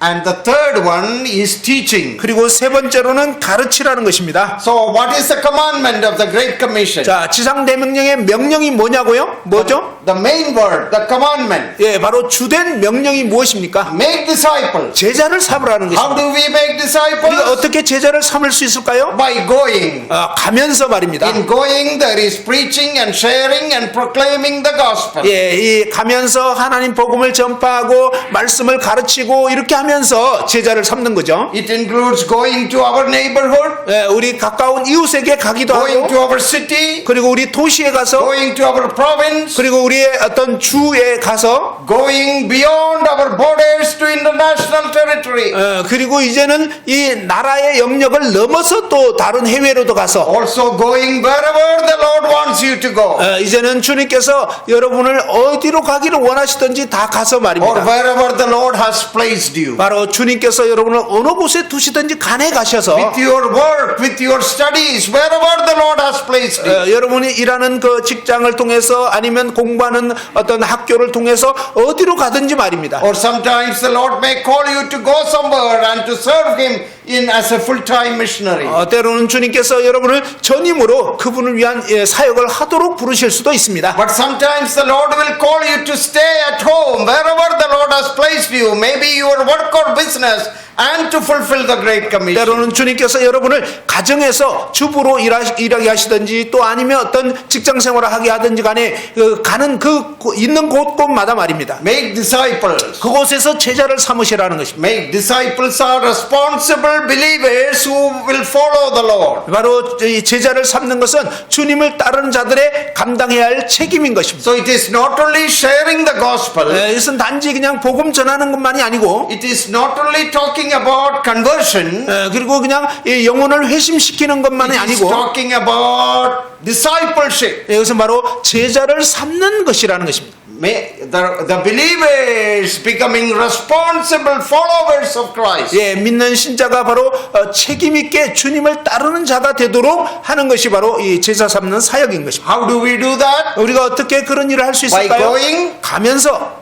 And the third one is teaching. 그리고 세 번째로는 가르치라는 것입니다. So what is the commandment of the Great Commission? 자, 지상 대명령의 명령이 뭐냐고요? 뭐죠? The main word, the commandment. 예, 바로 주된 명령이 무엇입니까? Make disciples. 제자를 삼으라는 How 것입니다. do we make 우리가 disciples? 어떻게 제자를 삼을 수 있을까요? By going. 가면서 말입니다. In going there is preaching and sharing and proclaiming the gospel. 예, 이 가면서 하나님 복음을 전파하고 말씀을 가르치고 이렇게 하면서 제자를 삼는 거죠. It includes going to our neighborhood, 예, 우리 가까운 이웃에게 가기도 going 하고 to our city, 그리고 우리 도시에 가서 going to our province, 그리고 우리의 어떤 주에 가서 going beyond our borders to international territory. 그리고 이제는 이 나라의 영역을 넘어서 또 다른 해외로도 가서 Also going wherever the Lord wants you to go. 이제는 주님께서 여러분을 어디로 가기를 원하시든지 다 가서 Or 말입니다. wherever the Lord has placed you. 바로 주님께서 여러분을 어느 곳에 두시든지 간에 가셔서 With your work, with your studies, wherever the Lord has placed you. 여러분이 일하는 그 직장을 통해서 아니면 공부하는 어떤 학교를 통해서 어디로 가든지 말입니다. Or sometimes the Lord may call you to go somewhere and to serve Him in as a full-time missionary. 때로는 주님께서 여러분을 전임으로 그분을 위한 사역을 하도록 부르실 수도 있습니다. But sometimes the Lord will call you to stay at home, wherever the Lord has placed you, maybe your work or business, and to fulfill the Great Commission. 때로는 주님께서 여러분을 가정에서 주부로 일하게 하시든지 또 아니면 어떤 직장 생활을 하게 하든지 간에 가는 그 있는 곳곳마다 말입니다. Make disciples. 그곳에서 제자를 삼으시라는 것입니다. Make disciples are responsible believers who will follow the Lord. 바로 이 제자를 삼는 것은 주님을 따르는 자들의 감당해야 할 책임인 것입니다. So it is not only sharing the gospel, 이것은 단지 그냥 복음 전하는 것만이 아니고 it is not only talking about conversion, 그리고 그냥 이 영혼을 회심시키는 것만이 it is 아니고 talking about discipleship. 이것은 바로 제자를 삼는 것이라는 것입니다. The believers becoming responsible followers of Christ. 예, 믿는 신자가 바로 책임 있게 주님을 따르는 자가 되도록 하는 것이 바로 이 제자 삼는 사역인 것입니다. How do we do that? 우리가 어떻게 그런 일을 할 수 By 있을까요? going. 가면서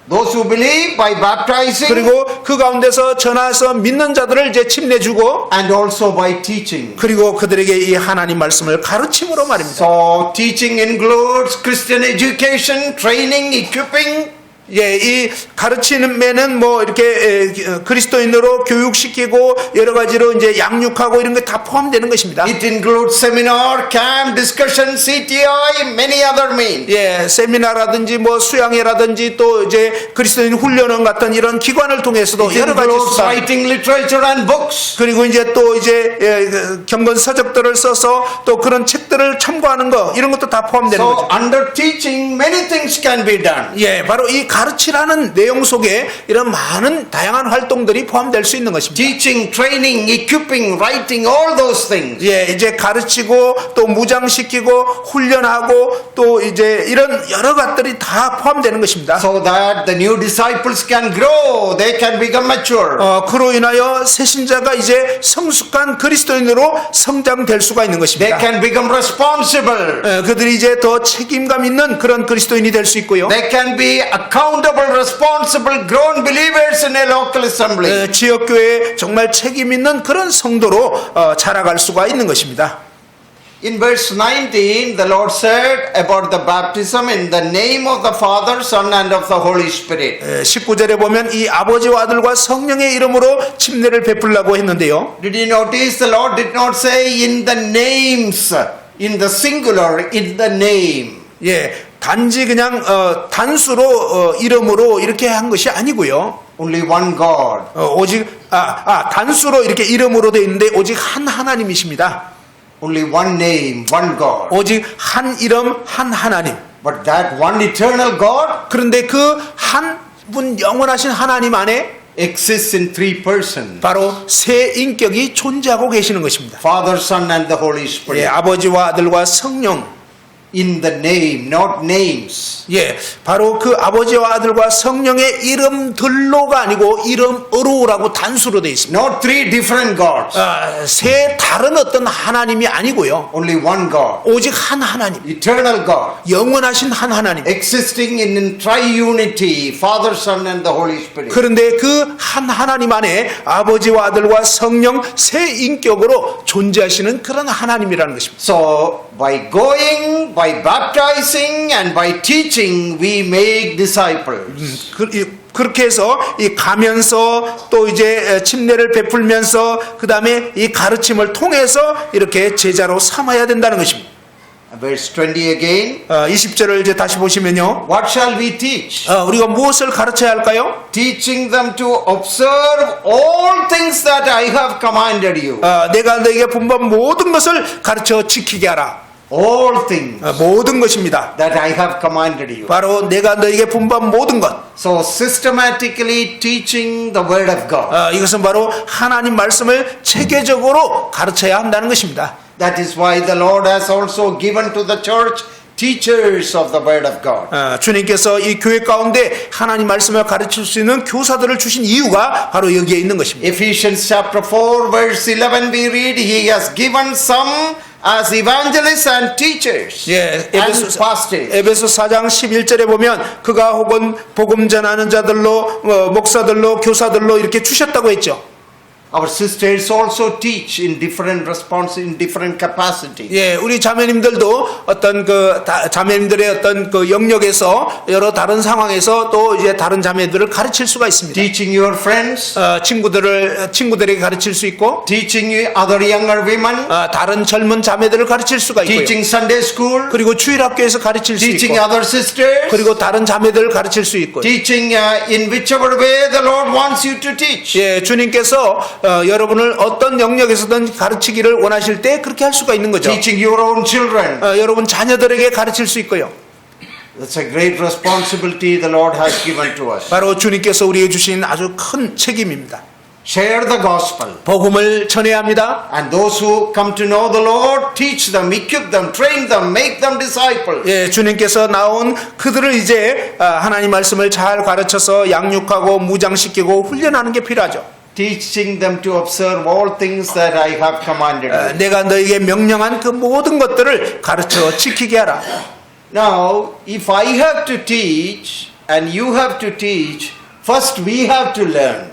Those who believe by baptizing, 그리고 그 가운데서 전화해서 믿는 자들을 이제 침례주고 and also by teaching. 그리고 그들에게 이 하나님 말씀을 가르침으로 말입니다. So teaching includes Christian education, training, equipping. 예, 이 가르치면은 뭐 이렇게 그리스도인으로 교육시키고 여러 가지로 이제 양육하고 이런 게 다 포함되는 것입니다. It includes seminar, camp, discussion, CTI, many other means. 예, 세미나라든지 뭐 수양회라든지 또 이제 그리스도인 훈련원 같은 이런 기관을 통해서도 It 여러 가지 includes 수단, writing literature and books. 그리고 이제 또 이제 경건 서적들을 써서 또 그런 책들을 참고하는 거 이런 것도 다 포함되는 So 거죠. under teaching, many things can be done. 예, 바로 이 가르치라는 내용 속에 이런 많은 다양한 활동들이 포함될 수 있는 것입니다. Teaching, training, equipping, writing, all those things. 예, 이제 가르치고 또 무장시키고 훈련하고 또 이제 이런 여러 것들이 다 포함되는 것입니다. So that the new disciples can grow, they can become mature. 그로 인하여 새 신자가 이제 성숙한 그리스도인으로 성장될 수가 있는 They 것입니다. can become responsible. 그들이 이제 더 책임감 있는 그런 그리스도인이 될 수 있고요. They can be accountable, responsible, grown believers in a local assembly. 지역교회에 정말 책임 있는 그런 성도로 자라갈 수가 있는 것입니다. In verse 19, the Lord said about the baptism in the name of the Father, Son, and of the Holy Spirit. 19절에 보면 이 아버지와 아들과 성령의 이름으로 침례를 베풀라고 했는데요. Did you notice the Lord did not say in the names, in the singular, in the name. 예, 단지 그냥 단수로 이름으로 이렇게 한 것이 아니고요. Only one God. 오직 단수로 이렇게 이름으로 되어 있는데 오직 한 하나님이십니다. Only one name, one God. 오직 한 이름 한 하나님. But that one eternal God 그런데 그 한 분 영원하신 하나님 안에 exists in three persons. 바로 세 인격이 존재하고 계시는 것입니다. Father, Son, and the Holy 예, Spirit. 아버지와 아들과 성령. In the name, not names. 예, 바로 그 아버지와 아들과 성령의 이름들로가 아니고 이름으로라고 단수로 되어 있습니다. Not three different gods. 세 다른 어떤 하나님이 아니고요. Only one God. 오직 한 하나님. Eternal God. 영원하신 한 하나님. Existing in triunity, Father, Son, and the Holy Spirit. 그런데 그 한 하나님 안에 아버지와 아들과 성령 세 인격으로 존재하시는 그런 하나님이라는 것입니다. So, by going, by baptizing, and by teaching, we make disciples. 그렇게 해서 이 가면서 또 이제 침례를 베풀면서 그 다음에 이 가르침을 통해서 이렇게 제자로 삼아야 된다는 것입니다. Verse 20 again. 20절을 이제 다시 보시면요. What shall we teach? 우리가 무엇을 가르쳐야 할까요? Teaching them to observe all things that I have commanded you. 내가 너에게 분부한 모든 것을 가르쳐 지키게 하라. All things 모든 것입니다. that I have commanded you. 바로 내가 너에게 분부한 모든 것. So systematically teaching the word of God. 이것은 바로 하나님 말씀을 체계적으로 가르쳐야 한다는 것입니다. That is why the Lord has also given to the church teachers of the word of God. 주님께서 이 교회 가운데 하나님 말씀을 가르칠 수 있는 교사들을 주신 이유가 바로 여기에 있는 것입니다. Ephesians chapter 4 verse 11 we read, He has given some as evangelists and teachers 예, and pastors. 에베소 4장 11절에 보면 그가 혹은 복음 전하는 자들로 목사들로 교사들로 이렇게 주셨다고 했죠. Our sisters also teach in different in different capacity. 예, 우리 자매님들도 어떤 자매님들의 어떤 그 영역에서 여러 다른 상황에서 또 이제 다른 자매들을 가르칠 수가 있습니다. Teaching your friends, 친구들에게 가르칠 수 있고, teaching other younger women, 다른 젊은 자매들을 가르칠 수가 있고요. teaching Sunday school, 그리고 주일학교에서 가르칠 수 teaching 있고, other sisters, 그리고 다른 자매들을 가르칠 수 있고, teaching in whichever way the Lord wants you to teach. 예, 주님께서 여러분을 어떤 영역에서든 가르치기를 원하실 때 그렇게 할 수가 있는 거죠. Teaching your own children. 여러분 자녀들에게 가르칠 수 있고요. That's a great responsibility the Lord has given to us. 바로 주님께서 우리에게 주신 아주 큰 책임입니다. Share the gospel. 복음을 전해야 합니다. And those who come to know the Lord, teach them, equip them, train them, make them disciples. 예, 주님께서 나온 그들을 이제 하나님 말씀을 잘 가르쳐서 양육하고 무장시키고 훈련하는 게 필요하죠. Teaching them to observe all things that I have commanded you. 내가 너에게 명령한 그 모든 것들을 가르쳐 지키게 하라. Now, if I have to teach and you have to teach, first we have to learn.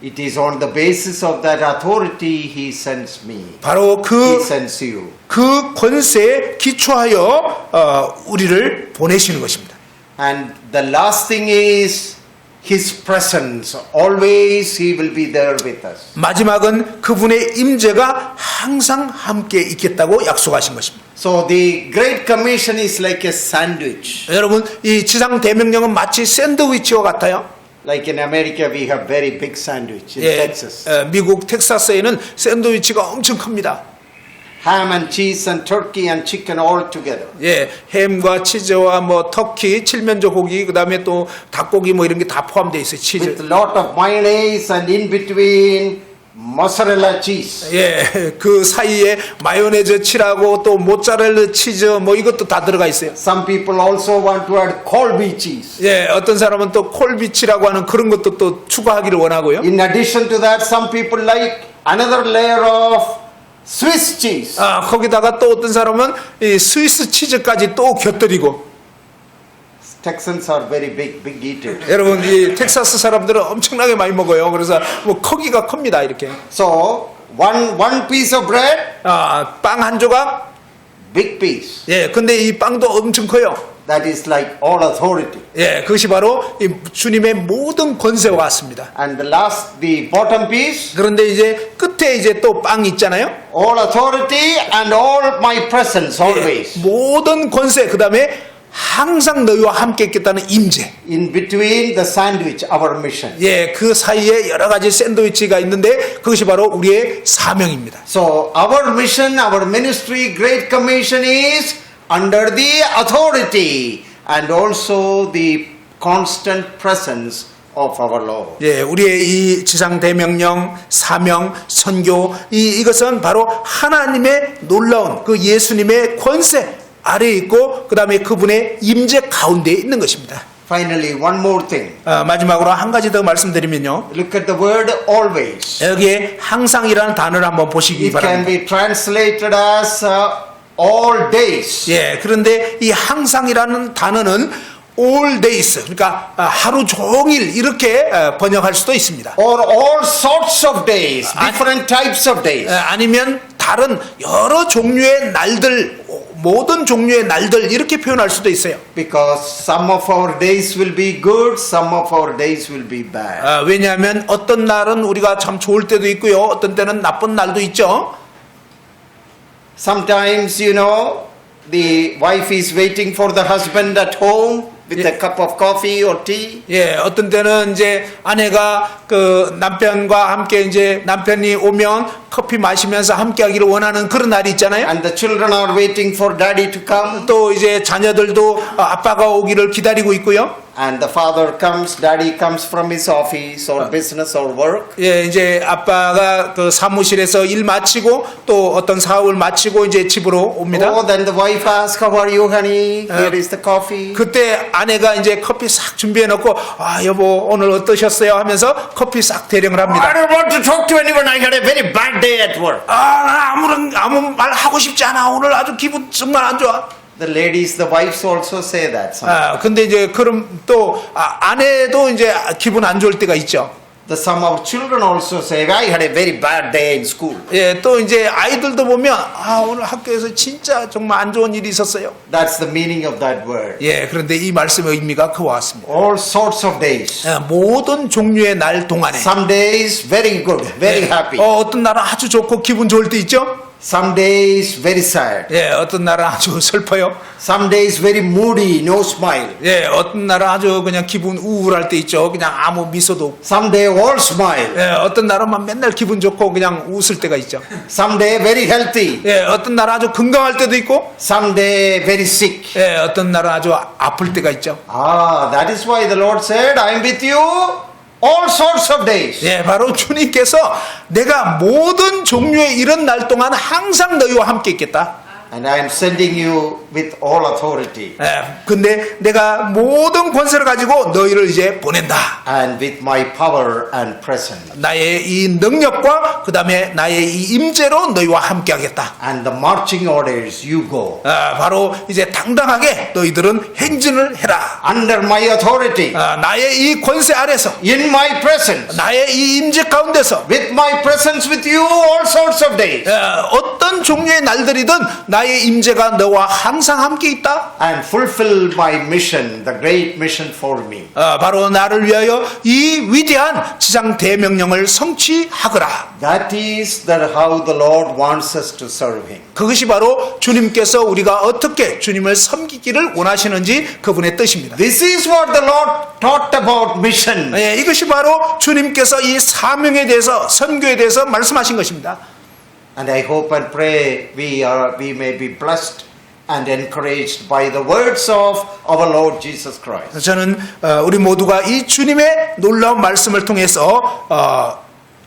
It is on the basis of that authority He sends me. 바로 He 그 sends you. 권세에 기초하여 우리를 보내시는 것입니다. And the last thing is His presence. Always He will be there with us. 마지막은 그분의 임재가 항상 함께 있겠다고 약속하신 것입니다. So the Great Commission is like a sandwich. 여러분, 이 지상 대명령은 마치 샌드위치와 같아요. Like in America, we have very big sandwich in 예, Texas. 미국 텍사스에는 샌드위치가 엄청 큽니다. Ham and cheese and turkey and chicken all together. 예, 햄과 치즈와 뭐 터키, 칠면조 고기, 그다음에 또 닭고기 뭐 이런 게 다 포함되어 있어요. With 치즈. a lot of mayonnaise and in between mozzarella cheese. 예, 그 사이에 마요네즈 칠하고 또 모짜렐라 치즈 뭐 이것도 다 들어가 있어요. Some people also want to add Colby cheese. 예, 어떤 사람은 또 콜비치라고 하는 그런 것도 또 추가하기를 원하고요. In addition to that, some people like another layer of Swiss cheese. 아, 거기다가 또 어떤 사람은 이 스위스 치즈까지 또 곁들이고. Texans are very big eaters. 여러분, 이 텍사스 사람들은 엄청나게 많이 먹어요. 그래서 뭐 크기가 큽니다, 이렇게. So one piece of bread, 아, 빵 한 조각. big piece. 예, 근데 이 빵도 엄청 커요. That is like all authority. 예, 그것이 바로 이 주님의 모든 권세와 같습니다. And the bottom piece, 그런데 이제 끝에 이제 또 빵이 있잖아요. all authority and all my presence always. 모든 권세, 그 다음에 항상 너희와 함께 있겠다는 임재. In between the sandwich, our mission. 예, 그 사이에 여러 가지 샌드위치가 있는데 그것이 바로 우리의 사명입니다. So our mission, our ministry, Great Commission is under the authority and also the constant presence of our Lord. 예, 우리의 이 지상 대명령, 사명, 선교 이것은 바로 하나님의 놀라운 그 예수님의 권세 아래에 있고 그 다음에 그분의 임재 가운데 있는 것입니다. Finally, one more thing. 마지막으로 한 가지 더 말씀드리면요. Look at the word always. 여기에 항상이라는 단어를 한번 보시기 It can 바랍니다. be translated as all days. 예, 그런데 이 항상이라는 단어는 all days, 그러니까 하루 종일 이렇게 번역할 수도 있습니다. Or all sorts of days, different types of days. 아니면 다른 여러 종류의 날들, 모든 종류의 날들 이렇게 표현할 수도 있어요. Because some of our days will be good, some of our days will be bad. 왜냐하면 어떤 날은 우리가 참 좋을 때도 있고요, 어떤 때는 나쁜 날도 있죠. Sometimes, the wife is waiting for the husband at home with a cup of coffee or tea. 예, 어떤 때는 이제 아내가 그 남편과 함께 이제 남편이 오면 커피 마시면서 함께 하기를 원하는 그런 날이 있잖아요. And the children are waiting for daddy to come. 또 이제 자녀들도 아빠가 오기를 기다리고 있고요. And the father comes, daddy comes from his office or business or work. 예, 이제 아빠가 그 사무실에서 일 마치고 또 어떤 사업을 마치고 이제 집으로 옵니다. Oh, then the wife asks, how are you, honey? Here is the coffee. 그때 아내가 이제 커피 싹 준비해 놓고 아 여보 오늘 어떠셨어요 하면서 커피 싹 대령을 I 합니다. don't want to talk to anyone. I had a very bad day at work. 아, 나 아무 말 하고 싶지 않아. 오늘 아주 기분 정말 안 좋아. The ladies, the wives also say that sometimes. 근데 이제 그럼 또 아내도 이제 기분 안 좋을 때가 있죠. Some of our children also say, I had a very bad day in school. 예, 또 이제 아이들도 보면 오늘 학교에서 진짜 정말 안 좋은 일이 있었어요. That's the meaning of that word. 예, 그런데 이 말씀의 의미가 그와 같습니다. All sorts of days. 모든 종류의 날 동안에 Some days very good, very happy. 어떤 날은 아주 좋고 기분 좋을 때 있죠. Some days very sad. 예, 어떤 날은 아주 슬퍼요. Some days very moody, no smile. 예, 어떤 날은 아주 그냥 기분 우울할 때 있죠. 그냥 아무 미소도 없고. Some day all smile. 예, 어떤 날은 막 맨날 기분 좋고 그냥 웃을 때가 있죠. Some day very healthy. 예, 어떤 날은 아주 건강할 때도 있고. Some day very sick. 예, 어떤 날은 아주 아플 때가 있죠. That is why the Lord said, I am with you all sorts of days. 예, 바로 주님께서 내가 모든 종류의 이런 날 동안 항상 너희와 함께 있겠다. And I am sending you with all authority 근데 내가 모든 권세를 가지고 너희를 이제 보낸다. and with my power and presence. 나의 이 능력과 그 다음에 나의 이 임재로 너희와 함께하겠다. And the marching orders, you go. 바로 이제 당당하게 너희들은 행진을 해라. Under my authority, 나의 이 권세 아래서, in my presence, 나의 이 임재 가운데서, with my presence with you all sorts of days. 어떤 종류의 날들이든 나의 임재가 너와 항상 함께 있다. And fulfill my mission, the great mission for me. 바로 나를 위하여 이 위대한 지상 대명령을 성취하거라. That is how the Lord wants us to serve Him. 그것이 바로 주님께서 우리가 어떻게 주님을 섬기기를 원하시는지 그분의 뜻입니다. This is what the Lord taught about mission. 이것이 바로 주님께서 이 사명에 대해서 선교에 대해서 말씀하신 것입니다. And I hope and pray we may be blessed and encouraged by the words of our Lord Jesus Christ. 저는 우리 모두가 이 주님의 놀라운 말씀을 통해서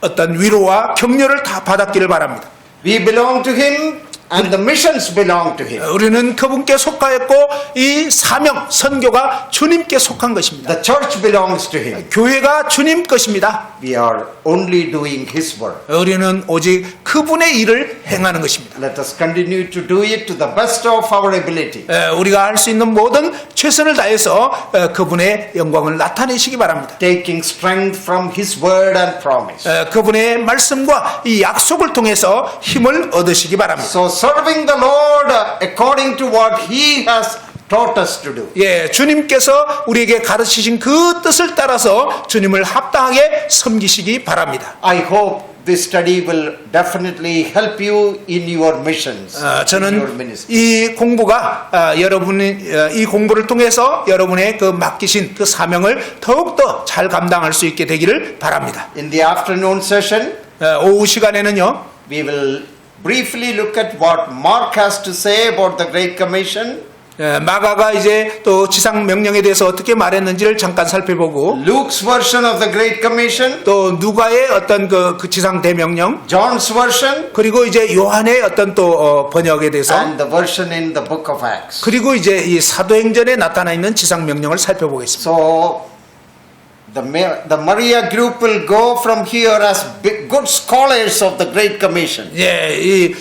어떤 위로와 격려를 다 받았기를 바랍니다. We belong to Him and the missions belong to Him. 우리는 그분께 속하였고 이 사명, 선교가 주님께 속한 것입니다. The church belongs to Him. 교회가 주님 것입니다. We are only doing His work. 우리는 오직 그분의 일을 행하는 것입니다. Let us continue to do it to the best of our ability. 우리가 할 수 있는 모든 최선을 다해서 그분의 영광을 나타내시기 바랍니다. Taking strength from His word and promise. 그분의 말씀과 이 약속을 통해서 힘을 얻으시기 바랍니다. So serving the Lord according to what He has taught us to do. 주님께서 우리에게 가르치신 그 뜻을 따라서 주님을 합당하게 섬기시기 바랍니다. I hope this study will definitely help you in your missions, in your 저는 ministry. 이 공부가 여러분이 이 공부를 통해서 여러분의 그 맡기신 그 사명을 더욱더 잘 감당할 수 있게 되기를 바랍니다. In the afternoon session, 오후 시간에는요. we will briefly look at what Mark has to say about the Great Commission. 마가가 이제 또 지상 명령에 대해서 어떻게 말했는지를 잠깐 살펴보고 Luke's version of the Great Commission, 또 누가의 어떤 그 지상 대명령 John's version, 그리고 이제 요한의 어떤 또 번역에 대해서 and the version in the book of Acts. 그리고 이제 이 사도행전에 나타나 있는 지상 명령을 살펴보겠습니다. So the Maria group will go from here as good scholars of the Great Commission. 이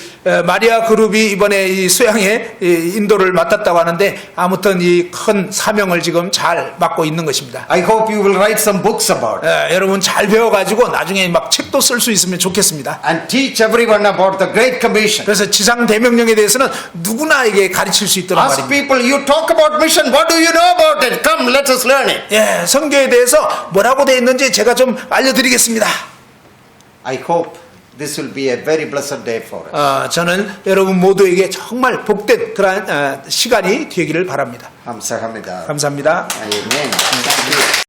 마리아 그룹이 이번에 이 수양에 인도를 맡았다고 하는데 아무튼 이 큰 사명을 지금 잘 맡고 있는 것입니다. I hope you will write some books about it. 여러분 잘 배워가지고 나중에 막 책도 쓸 수 있으면 좋겠습니다. And teach everyone about the Great Commission. 그래서 지상 대명령에 대해서는 누구나에게 가르칠 수 있도록 Ask 말입니다. people, you talk about mission, what do you know about it? Come, let us learn it. 선교에 대해서 뭐라고 되어 있는지 제가 좀 알려드리겠습니다. I hope this will be a very blessed day for us. 저는 여러분 모두에게 정말 복된 그러한 시간이 되기를 바랍니다. 감사합니다. 감사합니다. Amen. Thank you.